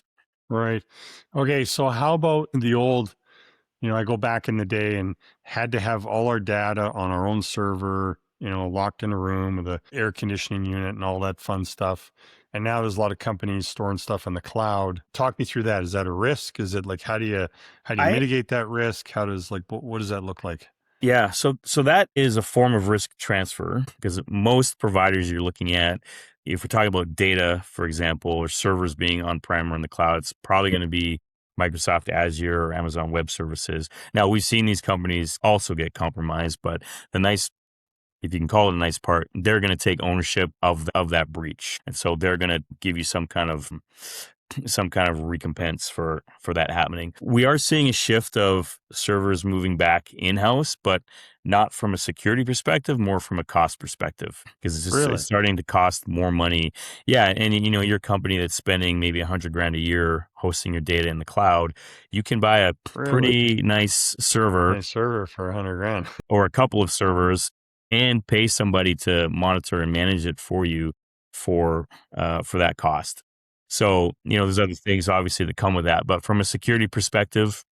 right. Okay. So how about the old, I go back in the day and had to have all our data on our own server, locked in a room with a air conditioning unit and all that fun stuff. And now there's a lot of companies storing stuff in the cloud. Talk me through that. Is that a risk? Is it like, how do you mitigate that risk? How does what does that look like? Yeah, so that is a form of risk transfer because most providers you're looking at, if we're talking about data, for example, or servers being on-prem or in the cloud, it's probably going to be Microsoft Azure or Amazon Web Services. Now, we've seen these companies also get compromised, but the nice, if you can call it a nice part, they're going to take ownership of that breach. And so they're going to give you some kind of recompense for that happening. We are seeing a shift of servers moving back in-house, but not from a security perspective, more from a cost perspective, because it's Really? starting to cost more money. Yeah, and your company that's spending maybe $100,000 a year hosting your data in the cloud, you can buy a Really? pretty nice server Nice server for 100 grand. or a couple of servers and pay somebody to monitor and manage it for you for that cost. So, there's other things obviously that come with that, but from a security perspective,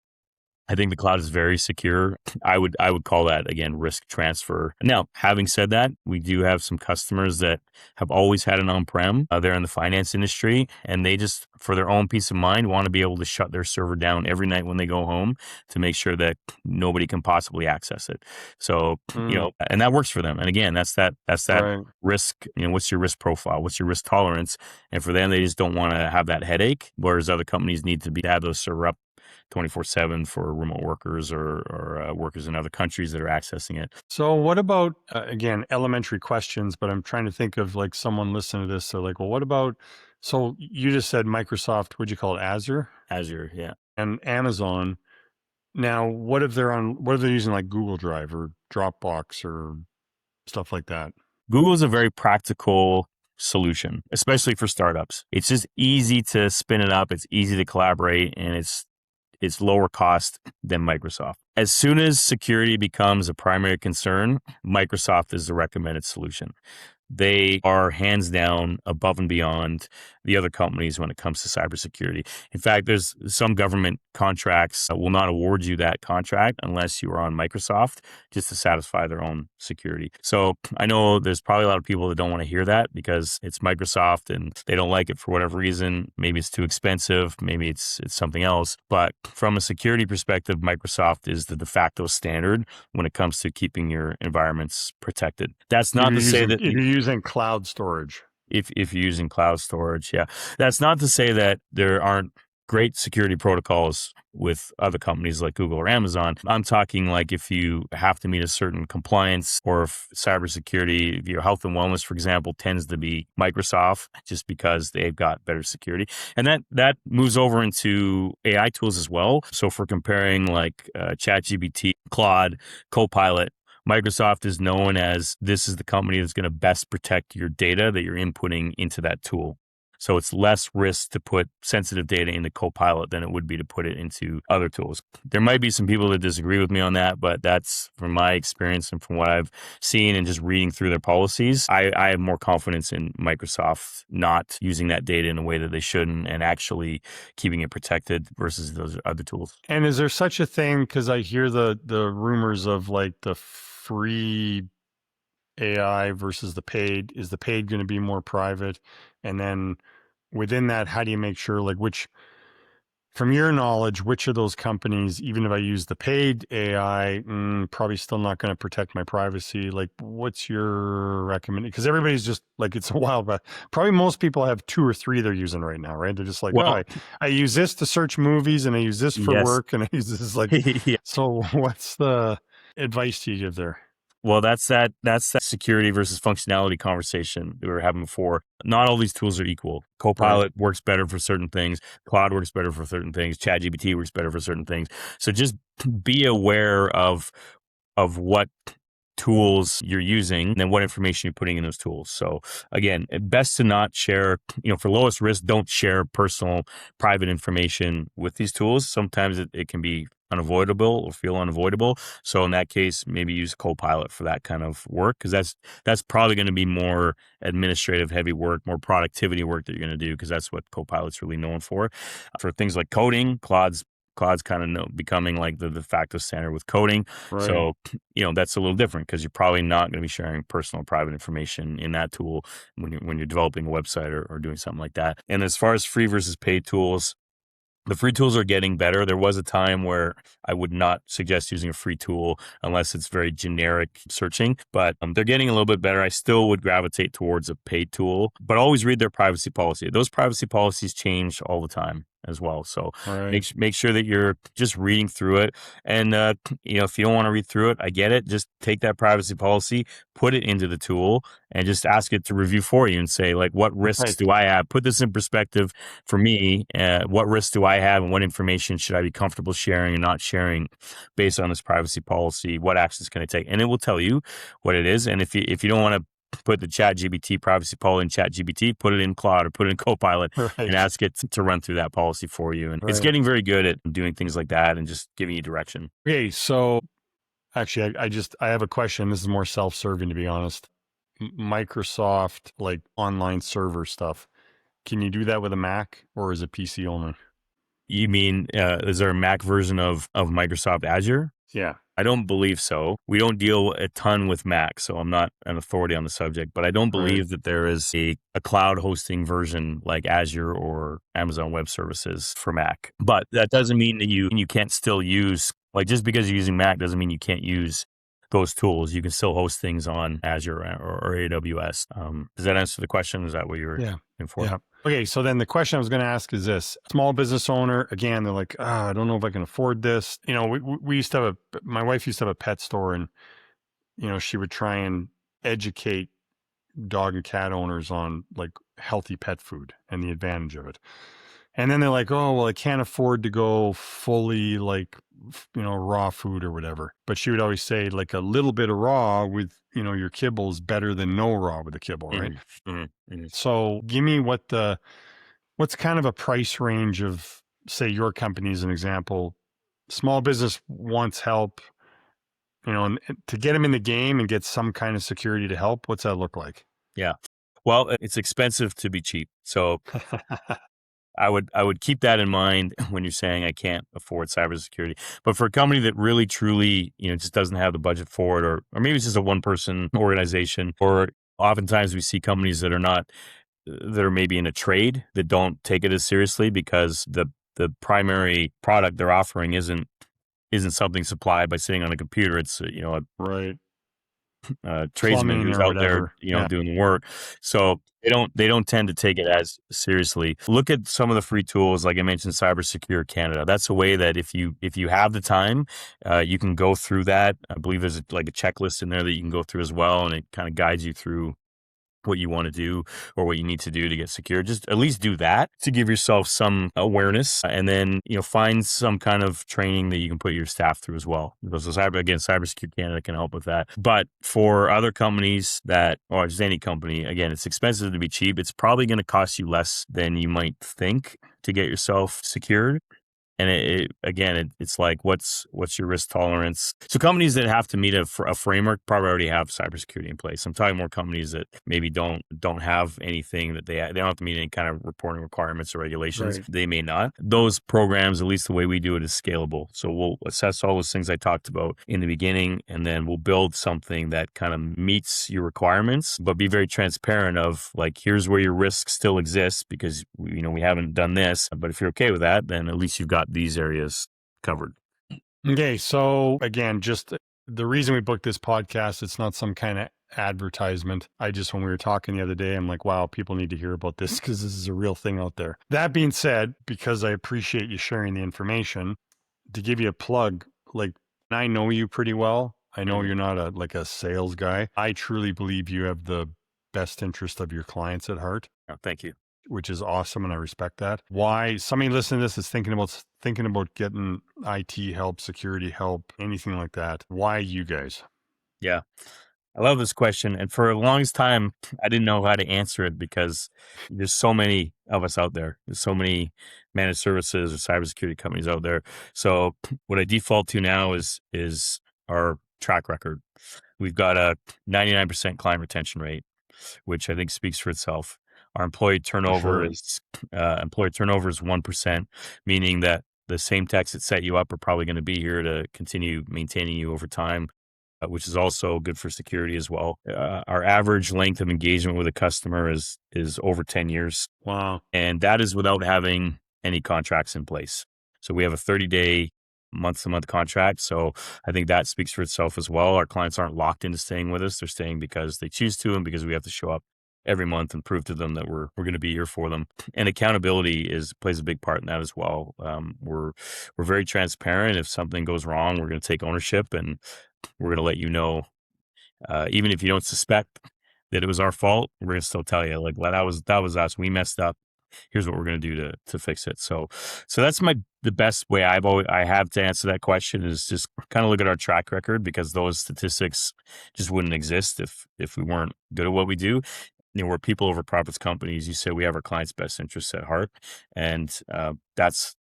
I think the cloud is very secure. I would call that, again, risk transfer. Now, having said that, we do have some customers that have always had an on-prem. They're in the finance industry, and they just, for their own peace of mind, want to be able to shut their server down every night when they go home to make sure that nobody can possibly access it. So, and that works for them. And again, that's that Right. risk. What's your risk profile? What's your risk tolerance? And for them, they just don't want to have that headache. Whereas other companies need to have those server up 24/7 for remote workers or workers in other countries that are accessing it. So what about, again, elementary questions, but I'm trying to think of like someone listening to this. They're like, well, what about, so you just said Microsoft, what'd you call it? Azure Azure, yeah. and Amazon. Now, what if they're using like Google Drive or Dropbox or stuff like that? Google's a very practical solution, especially for startups. It's just easy to spin it up. It's easy to collaborate, and it's lower cost than Microsoft. As soon as security becomes a primary concern, Microsoft is the recommended solution. They are hands down above and beyond the other companies when it comes to cybersecurity. In fact, there's some government contracts that will not award you that contract unless you are on Microsoft, just to satisfy their own security. So I know there's probably a lot of people that don't want to hear that because it's Microsoft and they don't like it for whatever reason. Maybe it's too expensive. Maybe it's something else. But from a security perspective, Microsoft is the de facto standard when it comes to keeping your environments protected. That's not to say that if you're using cloud storage. If you're using cloud storage, yeah. That's not to say that there aren't great security protocols with other companies like Google or Amazon. I'm talking like if you have to meet a certain compliance, or if cybersecurity, if your health and wellness, for example, tends to be Microsoft just because they've got better security. And that moves over into AI tools as well. So for comparing like ChatGPT, Claude, Copilot, Microsoft is known as this is the company that's going to best protect your data that you're inputting into that tool. So it's less risk to put sensitive data into Copilot than it would be to put it into other tools. There might be some people that disagree with me on that, but that's from my experience and from what I've seen and just reading through their policies. I have more confidence in Microsoft not using that data in a way that they shouldn't and actually keeping it protected versus those other tools. And is there such a thing? Because I hear the rumors of like the free AI versus the paid. Is the paid going to be more private? And then within that, how do you make sure, like, from your knowledge, which of those companies, even if I use the paid AI, probably still not going to protect my privacy? Like, what's your recommendation? Because everybody's just like, it's a while, but probably most people have 2 or 3 they're using right now, right? They're just like, Well, I use this to search movies, and I use this for yes. work, and I use this like, Yeah. So what's the advice do you give there? Well, that's that security versus functionality conversation that we were having before. Not all these tools are equal. Copilot works better for certain things. Claude works better for certain things. ChatGPT works better for certain things. So just be aware of what tools you're using and what information you're putting in those tools. So again, best to not share, for lowest risk, don't share personal private information with these tools. Sometimes it can be unavoidable or feel unavoidable. So in that case, maybe use Copilot for that kind of work, because that's probably going to be more administrative heavy work, more productivity work that you're going to do, because that's what Copilot's really known for. For things like coding, Claude's kind of becoming like the de facto standard with coding. Right. So, that's a little different because you're probably not going to be sharing personal private information in that tool when you're developing a website or doing something like that. And as far as free versus paid tools, the free tools are getting better. There was a time where I would not suggest using a free tool unless it's very generic searching, but they're getting a little bit better. I still would gravitate towards a paid tool, but always read their privacy policy. Those privacy policies change all the time. as well. So Right. make sure that you're just reading through it. And if you don't want to read through it, I get it. Just take that privacy policy, put it into the tool, and just ask it to review for you and say, like, what risks Right. do I have? Put this in perspective for me. What risks do I have, and what information should I be comfortable sharing and not sharing based on this privacy policy? What actions can I take? And it will tell you what it is. And if you don't want to put the chat GBT privacy policy in chat GBT, put it in Cloud or put it in Copilot and Right. ask it to run through that policy for you. And it's Right. getting very good at doing things like that and just giving you direction. Okay. So actually, I have a question. This is more self-serving, to be honest. Microsoft, like online server stuff. Can you do that with a Mac, or is it PC only? You mean, is there a Mac version of Microsoft Azure? Yeah. I don't believe so. We don't deal a ton with Mac, so I'm not an authority on the subject, but I don't Right. believe that there is a cloud hosting version like Azure or Amazon Web Services for Mac. But that doesn't mean that you can't still use, like, just because you're using Mac doesn't mean you can't use those tools. You can still host things on Azure or AWS. Does that answer the question? Is that what you were Yeah. in for? Yeah. Okay. So then the question I was going to ask is this: small business owner, again, they're like, I don't know if I can afford this. We used to have my wife used to have a pet store, and, she would try and educate dog and cat owners on like healthy pet food and the advantage of it. And then they're like, oh, well, I can't afford to go fully like, raw food or whatever. But she would always say, like, a little bit of raw with, your kibble is better than no raw with the kibble, right? Mm-hmm. Mm-hmm. So give me what's kind of a price range of, say, your company as an example. Small business wants help, and to get them in the game and get some kind of security to help. What's that look like? Yeah. Well, it's expensive to be cheap. So I would keep that in mind when you're saying I can't afford cybersecurity. But for a company that really truly, just doesn't have the budget for it, or maybe it's just a one person organization, or oftentimes we see companies that are maybe in a trade that don't take it as seriously because the primary product they're offering isn't something supplied by sitting on a computer. It's Right. tradesman Plumbing who's or out there, whatever. Yeah. doing the work. So they don't tend to take it as seriously. Look at some of the free tools, like I mentioned, Cybersecurity Canada. That's a way that if you have the time, you can go through that. I believe there's like a checklist in there that you can go through as well, and it kind of guides you through what you want to do or what you need to do to get secure. Just at least do that to give yourself some awareness, and then find some kind of training that you can put your staff through as well. So Cybersecurity Canada can help with that. But for other companies or just any company, again, it's expensive to be cheap. It's probably going to cost you less than you might think to get yourself secured. And it's like, what's your risk tolerance? So companies that have to meet a framework probably already have cybersecurity in place. I'm talking more companies that maybe don't have anything that they don't have to meet any kind of reporting requirements or regulations. Right. They may not. Those programs, at least the way we do it, is scalable. So we'll assess all those things I talked about in the beginning, and then we'll build something that kind of meets your requirements, but be very transparent of, like, here's where your risk still exists because we haven't done this. But if you're okay with that, then at least you've got these areas covered. Okay. So again, just the reason we booked this podcast, it's not some kind of advertisement. When we were talking the other day, I'm like, wow, people need to hear about this because this is a real thing out there. That being said, because I appreciate you sharing the information, to give you a plug, like, I know you pretty well. I know you're not a sales guy. I truly believe you have the best interest of your clients at heart. Oh, thank you. Which is awesome, and I respect that. Why somebody listening to this is thinking about getting IT help, security help, anything like that. Why you guys? Yeah. I love this question. And for the longest time, I didn't know how to answer it because there's so many of us out there. There's so many managed services or cybersecurity companies out there. So what I default to now is our track record. We've got a 99% client retention rate, which I think speaks for itself. Our employee turnover is 1%, meaning that the same techs that set you up are probably going to be here to continue maintaining you over time, which is also good for security as well. Our average length of engagement with a customer is over 10 years. Wow. And that is without having any contracts in place. So we have a 30-day month-to-month contract. So I think that speaks for itself as well. Our clients aren't locked into staying with us. They're staying because they choose to and because we have to show up every month and prove to them that we're going to be here for them. And accountability plays a big part in that as well. We're very transparent. If something goes wrong, we're going to take ownership, and we're going to let you know, even if you don't suspect that it was our fault. We're going to still tell you, like, well, that was us. We messed up. Here's what we're going to do to fix it. So that's the best way I have to answer that question, is just kind of look at our track record, because those statistics just wouldn't exist if we weren't good at what we do. We're people over profits companies. You said we have our clients' best interests at heart, and that's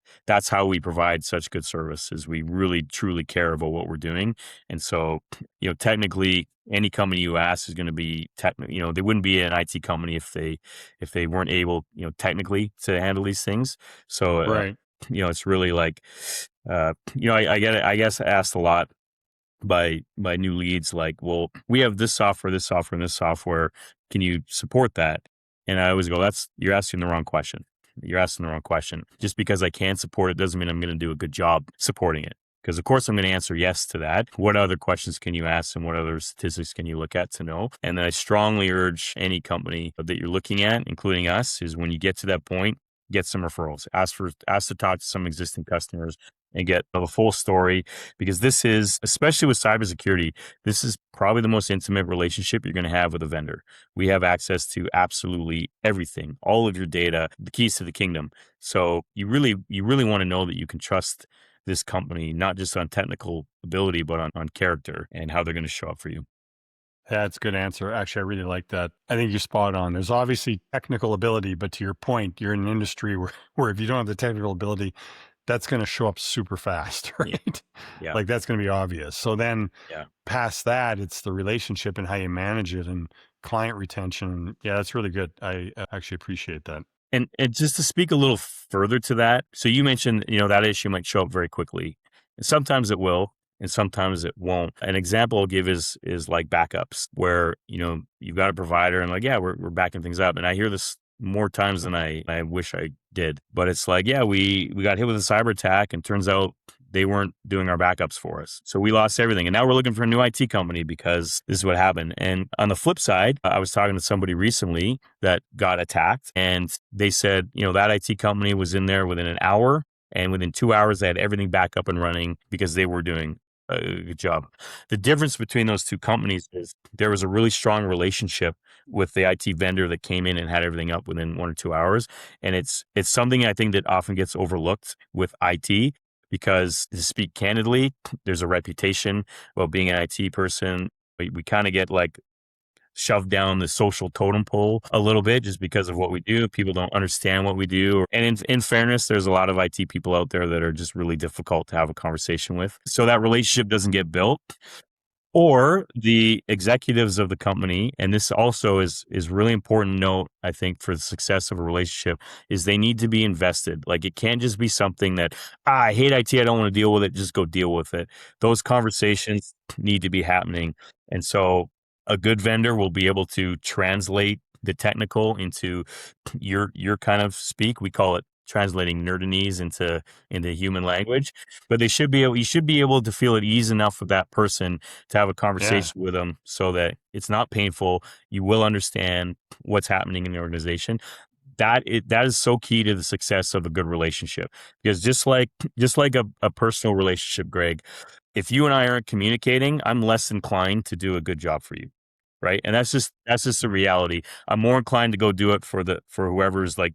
how we provide such good service. Is we really truly care about what we're doing. And so, technically, any company you ask is going to be technical. They wouldn't be an IT company if they weren't able, technically, to handle these things. So, Right. it's really like, I get it. I guess asked a lot by new leads, like, well, we have this software, and this software. Can you support that? And I always go, you're asking the wrong question. You're asking the wrong question. Just because I can support it doesn't mean I'm going to do a good job supporting it. Because of course I'm going to answer yes to that. What other questions can you ask, and what other statistics can you look at to know? And then I strongly urge any company that you're looking at, including us, is when you get to that point, get some referrals. Ask to talk to some existing customers and get the full story, because this is, especially with cybersecurity, this is probably the most intimate relationship you're going to have with a vendor. We have access to absolutely everything, all of your data, the keys to the kingdom. So you really want to know that you can trust this company, not just on technical ability, but on character and how they're going to show up for you. That's a good answer. Actually, I really like that. I think you're spot on. There's obviously technical ability, but to your point, you're in an industry where if you don't have the technical ability, that's going to show up super fast, right? Yeah. Like that's going to be obvious. So then Yeah. past that, it's the relationship and how you manage it and client retention. Yeah, that's really good. I actually appreciate that. And just to speak a little further to that, so you mentioned, that issue might show up very quickly. And sometimes it will, and sometimes it won't. An example I'll give is like backups, where, you've got a provider and like, yeah, we're backing things up. And I hear this more times than I wish I did. But it's like, yeah, we got hit with a cyber attack, and turns out they weren't doing our backups for us. So we lost everything. And now we're looking for a new IT company because this is what happened. And on the flip side, I was talking to somebody recently that got attacked, and they said, that IT company was in there within an hour, and within 2 hours, they had everything back up and running because they were doing a good job. The difference between those two companies is there was a really strong relationship with the IT vendor that came in and had everything up within 1 or 2 hours. And it's something I think that often gets overlooked with IT, because, to speak candidly, there's a reputation about being an IT person. We kind of get like shoved down the social totem pole a little bit just because of what we do. People don't understand what we do. And in fairness, there's a lot of IT people out there that are just really difficult to have a conversation with. So that relationship doesn't get built. Or the executives of the company, and this also is really important note, I think, for the success of a relationship, is they need to be invested. Like, it can't just be something that, I hate IT, I don't want to deal with it, just go deal with it. Those conversations need to be happening. And so a good vendor will be able to translate the technical into your kind of speak. We call it translating nerdinese into human language, but you should be able to feel at ease enough with that person to have a conversation with them, so that it's not painful. You will understand what's happening in the organization. That is so key to the success of a good relationship, because just like a personal relationship, Greg, if you and I aren't communicating, I'm less inclined to do a good job for you. Right. And that's just the reality. I'm more inclined to go do it for whoever's like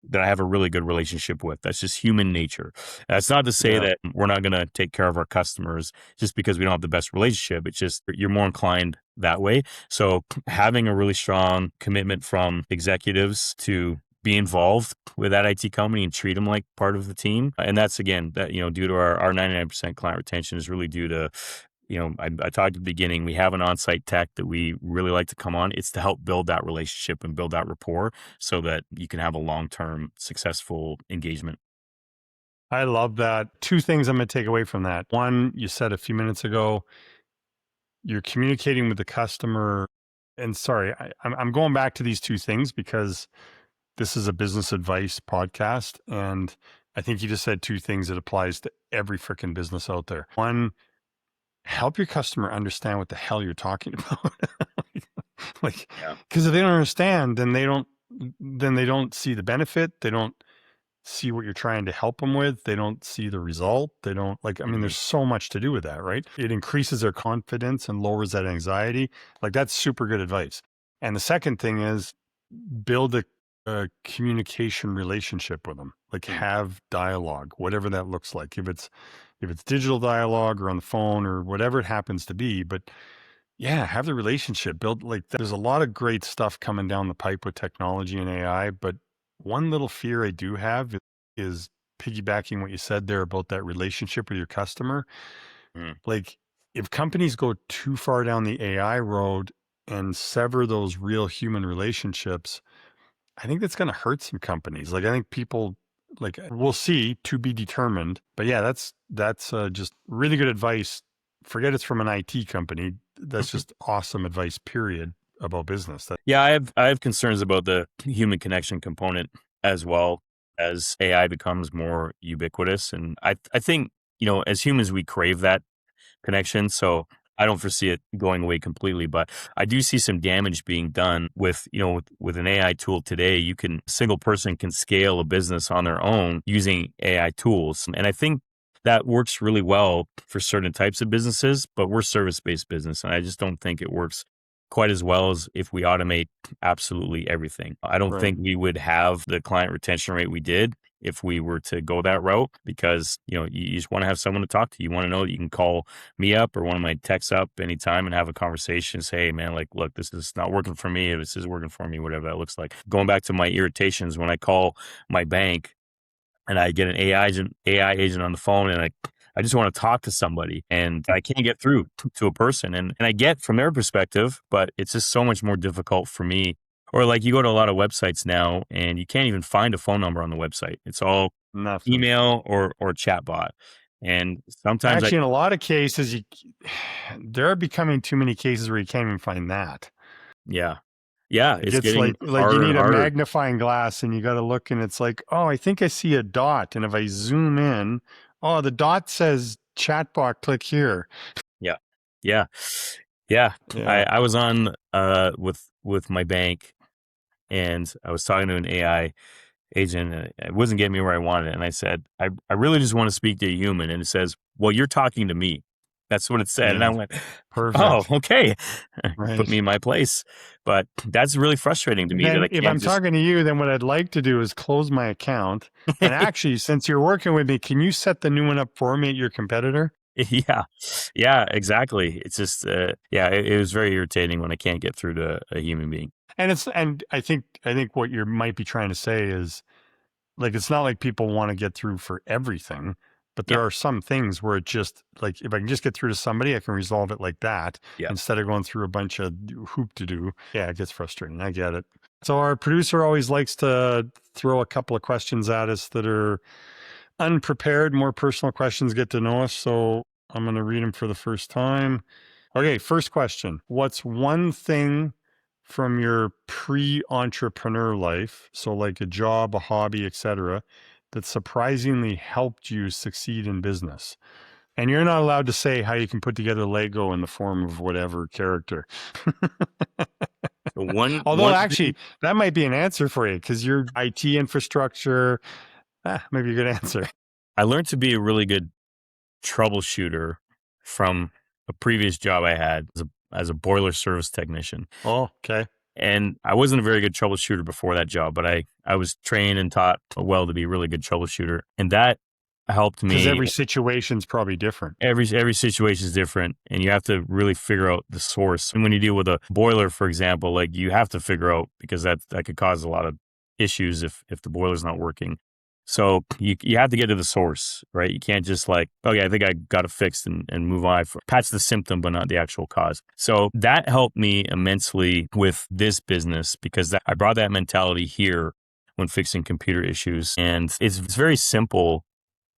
that I have a really good relationship with. That's just human nature. That's not to say that we're not going to take care of our customers just because we don't have the best relationship. It's just you're more inclined that way. So having a really strong commitment from executives to be involved with that IT company and treat them like part of the team. And that's, again, that, due to our 99% client retention is really due to, I talked at the beginning, we have an on-site tech that we really like to come on. It's to help build that relationship and build that rapport so that you can have a long-term successful engagement. I love that. Two things I'm going to take away from that. One, you said a few minutes ago, you're communicating with the customer. And sorry, I'm going back to these two things because this is a business advice podcast. And I think you just said two things that applies to every freaking business out there. One, help your customer understand what the hell you're talking about. Like, Yeah. because if they don't understand, then they don't see the benefit. They don't see what you're trying to help them with. They don't see the result. They don't like, I mean, Hmm. there's so much to do with that, right? It increases their confidence and lowers that anxiety. Like, that's super good advice. And the second thing is build a communication relationship with them. Like, have dialogue, whatever that looks like. If it's digital dialogue or on the phone or whatever it happens to be, but yeah, have the relationship build. Like, there's a lot of great stuff coming down the pipe with technology and AI, but one little fear I do have is piggybacking what you said there about that relationship with your customer. Hmm. Like, if companies go too far down the AI road and sever those real human relationships, I think that's going to hurt some companies. Like, I think people, like, we'll see, to be determined. But yeah, that's just really good advice. Forget it's from an IT company. That's just awesome advice, period, about business. Yeah, I have concerns about the human connection component as well as AI becomes more ubiquitous. And I think, as humans, we crave that connection. So I don't foresee it going away completely, but I do see some damage being done with an AI tool today. Single person can scale a business on their own using AI tools. And I think that works really well for certain types of businesses, but we're service-based business. And I just don't think it works quite as well as if we automate absolutely everything. I don't Right. think we would have the client retention rate we did if we were to go that route, because you just want to have someone to talk to. You want to know that you can call me up or one of my techs up anytime and have a conversation. Say, hey man, like, look, this is not working for me. This is working for me, whatever that looks like. Going back to my irritations when I call my bank and I get an AI agent on the phone, and I just want to talk to somebody and I can't get through to a person. And I get from their perspective, but it's just so much more difficult for me. Or like, you go to a lot of websites now and you can't even find a phone number on the website. It's all Nothing. email or chatbot. And sometimes Actually, in a lot of cases, there are becoming too many cases where you can't even find that. yeah, yeah, It it's gets getting like you harder and need a harder. magnifying glass and you got to look and it's like, oh, I think I see a dot. And if I zoom in, oh, the dot says chatbot, click here. Yeah, yeah, yeah. I, Yeah. I was on with my bank, and I was talking to an AI agent, and it wasn't getting me where I wanted. And I said, I really just want to speak to a human. And it says, well, you're talking to me. That's what it said. And I Yeah. went, oh, Perfect. okay. Put Right. me in my place. But that's really frustrating to me that Then I if can't I'm just, talking to you, then what I'd like to do is close my account. And actually, since you're working with me, can you set the new one up for me at your competitor? yeah, yeah, exactly. It's just, yeah, it was very irritating when I can't get through to a human being. And I think what you might be trying to say is, like, it's not like people want to get through for everything, but Yeah, there are some things where it just, like, if I can just get through to somebody, I can resolve it like that yeah. instead of going through a bunch of hoop to do. Yeah, it gets frustrating. I get it. So our producer always likes to throw a couple of questions at us that are unprepared, more personal questions, get to know us. So I'm going to read them for the first time. Okay, first question. What's one thing from your pre-entrepreneur life, so like a job, a hobby, etc., that surprisingly helped you succeed in business? And you're not allowed to say how you can put together Lego in the form of whatever character. So one Although one actually, thing that might be an answer for you because your IT infrastructure, maybe a good answer. I learned to be a really good troubleshooter from a previous job I had as a boiler service technician. Oh, okay. And I wasn't a very good troubleshooter before that job, but I was trained and taught well to be a really good troubleshooter. And that helped Because me. every situation's probably different. Every situation is different, and you have to really figure out the source. And when you deal with a boiler, for example, like, you have to figure out, because that could cause a lot of issues if the boiler's not working. So you have to get to the source, right? You can't just like, okay, I think I got it fixed and move on. Patch the symptom, but not the actual cause. So that helped me immensely with this business, because I brought that mentality here when fixing computer issues. And it's very simple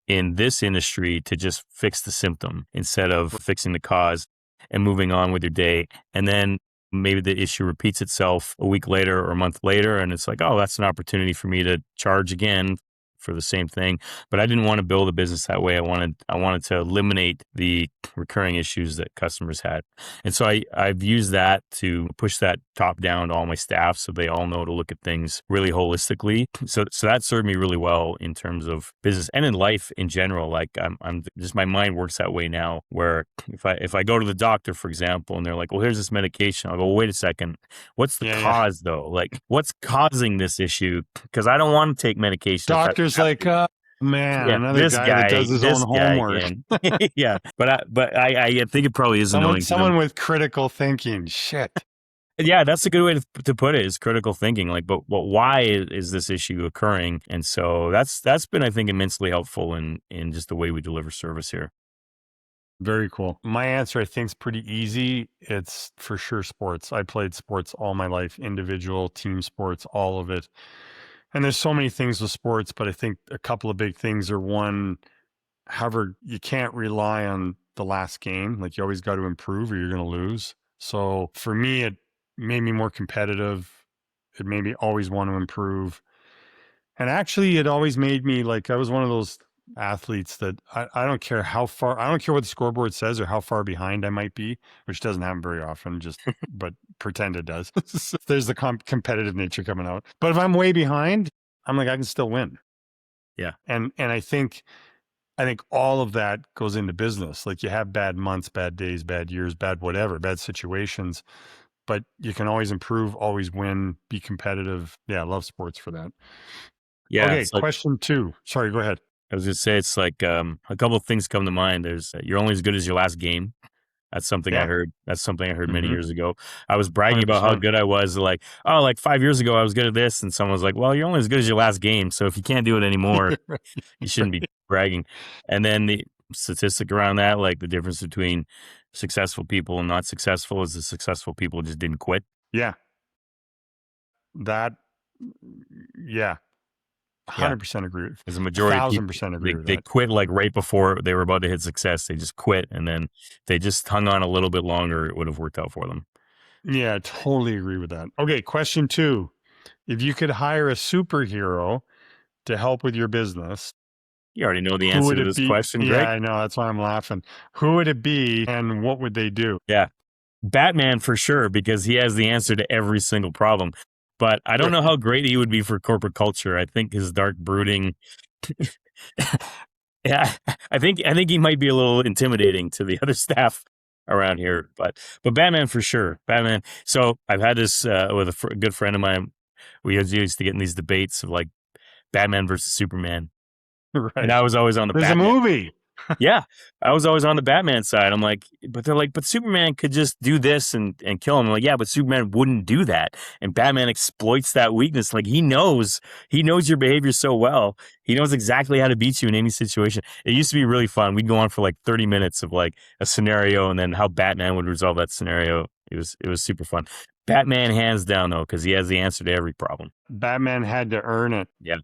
in this industry to just fix the symptom instead of fixing the cause and moving on with your day. And then maybe the issue repeats itself a week later or a month later, and it's like, oh, that's an opportunity for me to charge again for the same thing, but I didn't want to build a business that way. I wanted to eliminate the recurring issues that customers had. And so I've used that to push that top down to all my staff so they all know to look at things really holistically. So that served me really well in terms of business and in life in general. Like I'm just, my mind works that way now, where if I go to the doctor, for example, and they're like, well, here's this medication, I'll go, wait a second, what's the Yeah. cause though? Like, what's causing this issue? Because I don't want to take medication if I don't Doctor's have like, to. man, Yeah, another guy that does his own this guy homework. again. Yeah, but I think it probably is annoying to them. Someone with critical thinking. Shit. Yeah, that's a good way to put it, is critical thinking. Like, but why is this issue occurring? And so that's been, I think, immensely helpful in just the way we deliver service here. Very cool. My answer, I think, is pretty easy. It's for sure sports. I played sports all my life, individual, team sports, all of it. And there's so many things with sports, but I think a couple of big things are, one, however, you can't rely on the last game. Like, you always got to improve or you're going to lose. So for me, it made me more competitive. It made me always want to improve. And actually, it always made me, like, I was one of those athletes that I don't care how far, I don't care what the scoreboard says or how far behind I might be, which doesn't happen very often, but pretend it does. So there's the competitive nature coming out. But if I'm way behind, I'm like, I can still win. Yeah. And I think all of that goes into business. Like, you have bad months, bad days, bad years, bad whatever, bad situations, but you can always improve, always win, be competitive. Yeah, I love sports for that. Yeah. Okay, question 2. Sorry, go ahead. I was going to say, it's like a couple of things come to mind. There's you're only as good as your last game. That's something I heard. That's something I heard many years ago. I was bragging about how 100%. good I was. Like, oh, like 5 years ago, I was good at this. And someone was like, well, you're only as good as your last game. So if you can't do it anymore, you shouldn't be bragging. And then the statistic around that, like the difference between successful people and not successful, is the successful people just didn't quit. Yeah. That, yeah. 100% agree with. There's a majority of people, 1,000% agree with they that. quit like right before they were about to hit success. They just quit, and then they just hung on a little bit longer, it would have worked out for them. Yeah, I totally agree with that. Okay, question 2. If you could hire a superhero to help with your business, You already know the who answer would to it this be? question, Yeah, Greg. I know. That's why I'm laughing. Who would it be and what would they do? Yeah. Batman for sure, because he has the answer to every single problem. But I don't know how great he would be for corporate culture. I think his dark brooding yeah, I think he might be a little intimidating to the other staff around here, but Batman for sure. Batman. So I've had this with a good friend of mine. We used to get in these debates of like Batman versus Superman, Right. and I was always on the There's Batman. a movie. Yeah, I was always on the Batman side. I'm like, but they're like, but Superman could just do this and kill him. I'm like, yeah, but Superman wouldn't do that, and Batman exploits that weakness. Like, he knows your behavior so well. He knows exactly how to beat you in any situation. It used to be really fun. We'd go on for like 30 minutes of like a scenario, and then how Batman would resolve that scenario. It was super fun. Batman hands down though, because he has the answer to every problem. Batman had to earn it. Yeah.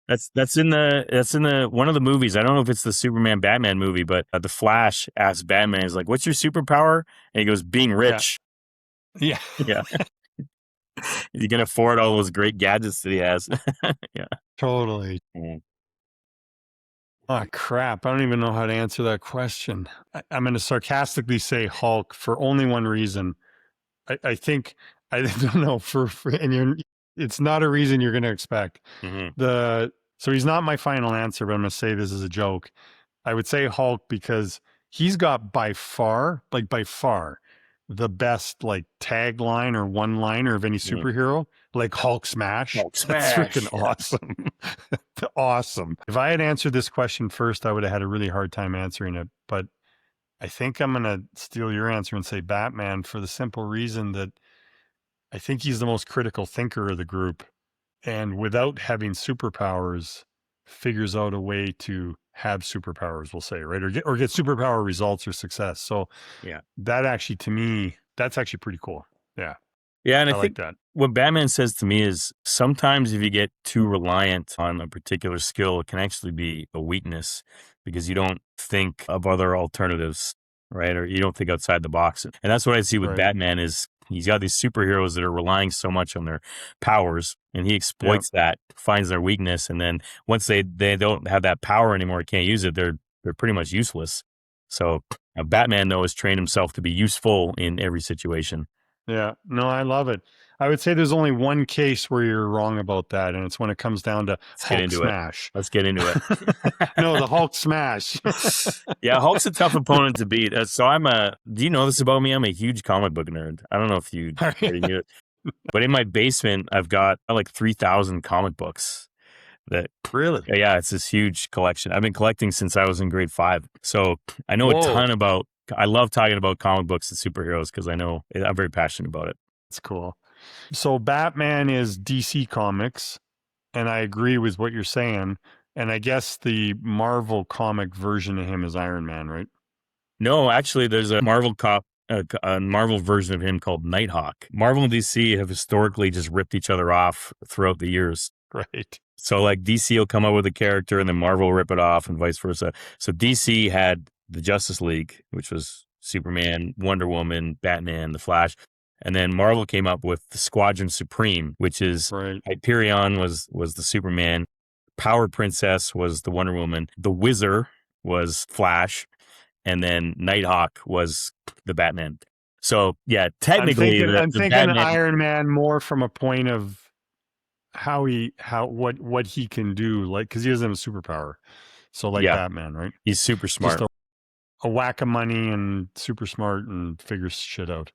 That's in the one of the movies. I don't know if it's the Superman Batman movie, but the Flash asks Batman, is like, "What's your superpower?" And he goes, "Being rich." Yeah. Yeah. You can afford all those great gadgets that he has. Yeah. Totally. Mm. Oh, crap. I don't even know how to answer that question. I'm going to sarcastically say Hulk for only one reason. I think, I don't know, and it's not a reason you're going to expect. Mm-hmm. So he's not my final answer, but I'm going to say this as a joke. I would say Hulk because he's got by far, the best like tagline or one-liner of any superhero, like Hulk Smash. Hulk That's smash. freaking awesome. Awesome. If I had answered this question first, I would have had a really hard time answering it. But I think I'm going to steal your answer and say Batman for the simple reason that I think he's the most critical thinker of the group. And without having superpowers, figures out a way to have superpowers, we'll say, right? Or get superpower results or success. So Yeah. that actually, to me, that's actually pretty cool. Yeah. Yeah, and I like think that. What Batman says to me is sometimes if you get too reliant on a particular skill, it can actually be a weakness because you don't think of other alternatives, right? Or you don't think outside the box. And that's what I see with Right. Batman is he's got these superheroes that are relying so much on their powers, and he exploits that, finds their weakness, and then once they don't have that power anymore, can't use it, they're pretty much useless. So Batman, though, has trained himself to be useful in every situation. Yeah, no, I love it. I would say there's only one case where you're wrong about that, and it's when it comes down to Let's get Hulk into smash. Let's get into it. No, the Hulk smash. Yeah, Hulk's a tough opponent to beat. So do you know this about me? I'm a huge comic book nerd. I don't know if you already knew it, but in my basement, I've got like 3,000 comic books. Really? Yeah, it's this huge collection. I've been collecting since I was in grade 5. So I know a ton about, I love talking about comic books and superheroes because I'm very passionate about it. It's cool. So Batman is DC Comics, and I agree with what you're saying. And I guess the Marvel comic version of him is Iron Man, right? No, actually, there's a Marvel version of him called Nighthawk. Marvel and DC have historically just ripped each other off throughout the years. Right. So like DC will come up with a character and then Marvel will rip it off and vice versa. So DC had the Justice League, which was Superman, Wonder Woman, Batman, The Flash. And then Marvel came up with the Squadron Supreme, which is Hyperion was the Superman, Power Princess was the Wonder Woman, the Wizard was Flash, and then Nighthawk was the Batman. So yeah, technically, I'm the thinking Batman, Iron Man more from a point of what he can do, like, because he doesn't have a superpower. So like Batman, right? He's super smart. Just a whack of money and super smart and figures shit out.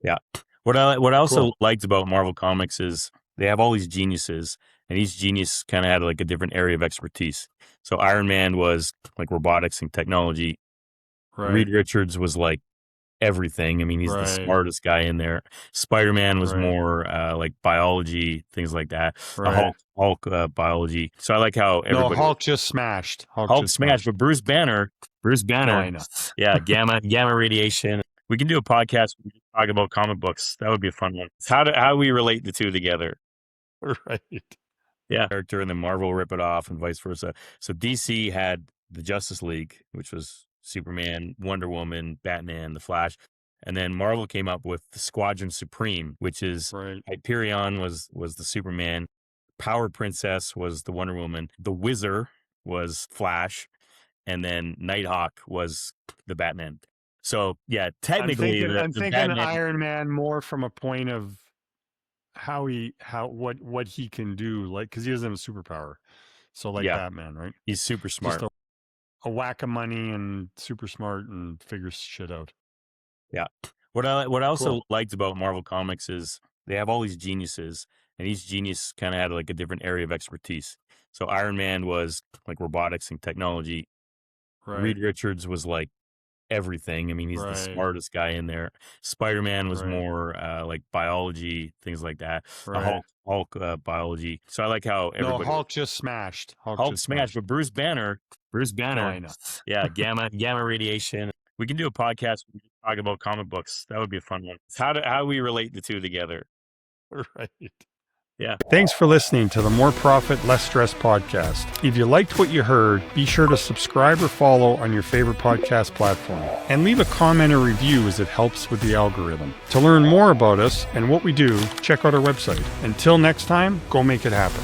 Yeah. What I also liked about Marvel Comics is they have all these geniuses, and each genius kind of had like a different area of expertise. So Iron Man was like robotics and technology. Right. Reed Richards was like everything. I mean, he's the smartest guy in there. Spider-Man was more like biology, things like that. Hulk biology. So I like how everybody. No, Hulk just smashed. Hulk smashed, but Bruce Banner. No, I know. Yeah, gamma radiation. We can do a podcast where we can talk about comic books. That would be a fun one. How we relate the two together. Right. Yeah. Character, and then Marvel rip it off and vice versa. So DC had the Justice League, which was Superman, Wonder Woman, Batman, The Flash. And then Marvel came up with the Squadron Supreme, which is Hyperion was the Superman, Power Princess was the Wonder Woman, the Wizard was Flash, and then Nighthawk was the Batman. So yeah, technically, I'm the thinking Batman, Iron Man more from a point of what he can do, like, because he doesn't have a superpower. So like Batman, right? He's super smart. Just a whack of money and super smart and figures shit out. Yeah. What I also liked about Marvel Comics is they have all these geniuses, and each genius kind of had like a different area of expertise. So Iron Man was like robotics and technology. Reed Richards was like everything. I mean, he's the smartest guy in there. Spider-Man was more like biology, things like that. Hulk biology. So I like how everybody. No, Hulk just smashed. Hulk smashed, but Bruce Banner. No, I know. Yeah, gamma radiation. We can do a podcast where we can talk about comic books. That would be a fun one. How we relate the two together. Right. Yeah. Thanks for listening to the More Profit, Less Stress podcast. If you liked what you heard, be sure to subscribe or follow on your favorite podcast platform and leave a comment or review as it helps with the algorithm. To learn more about us and what we do, check out our website. Until next time, go make it happen.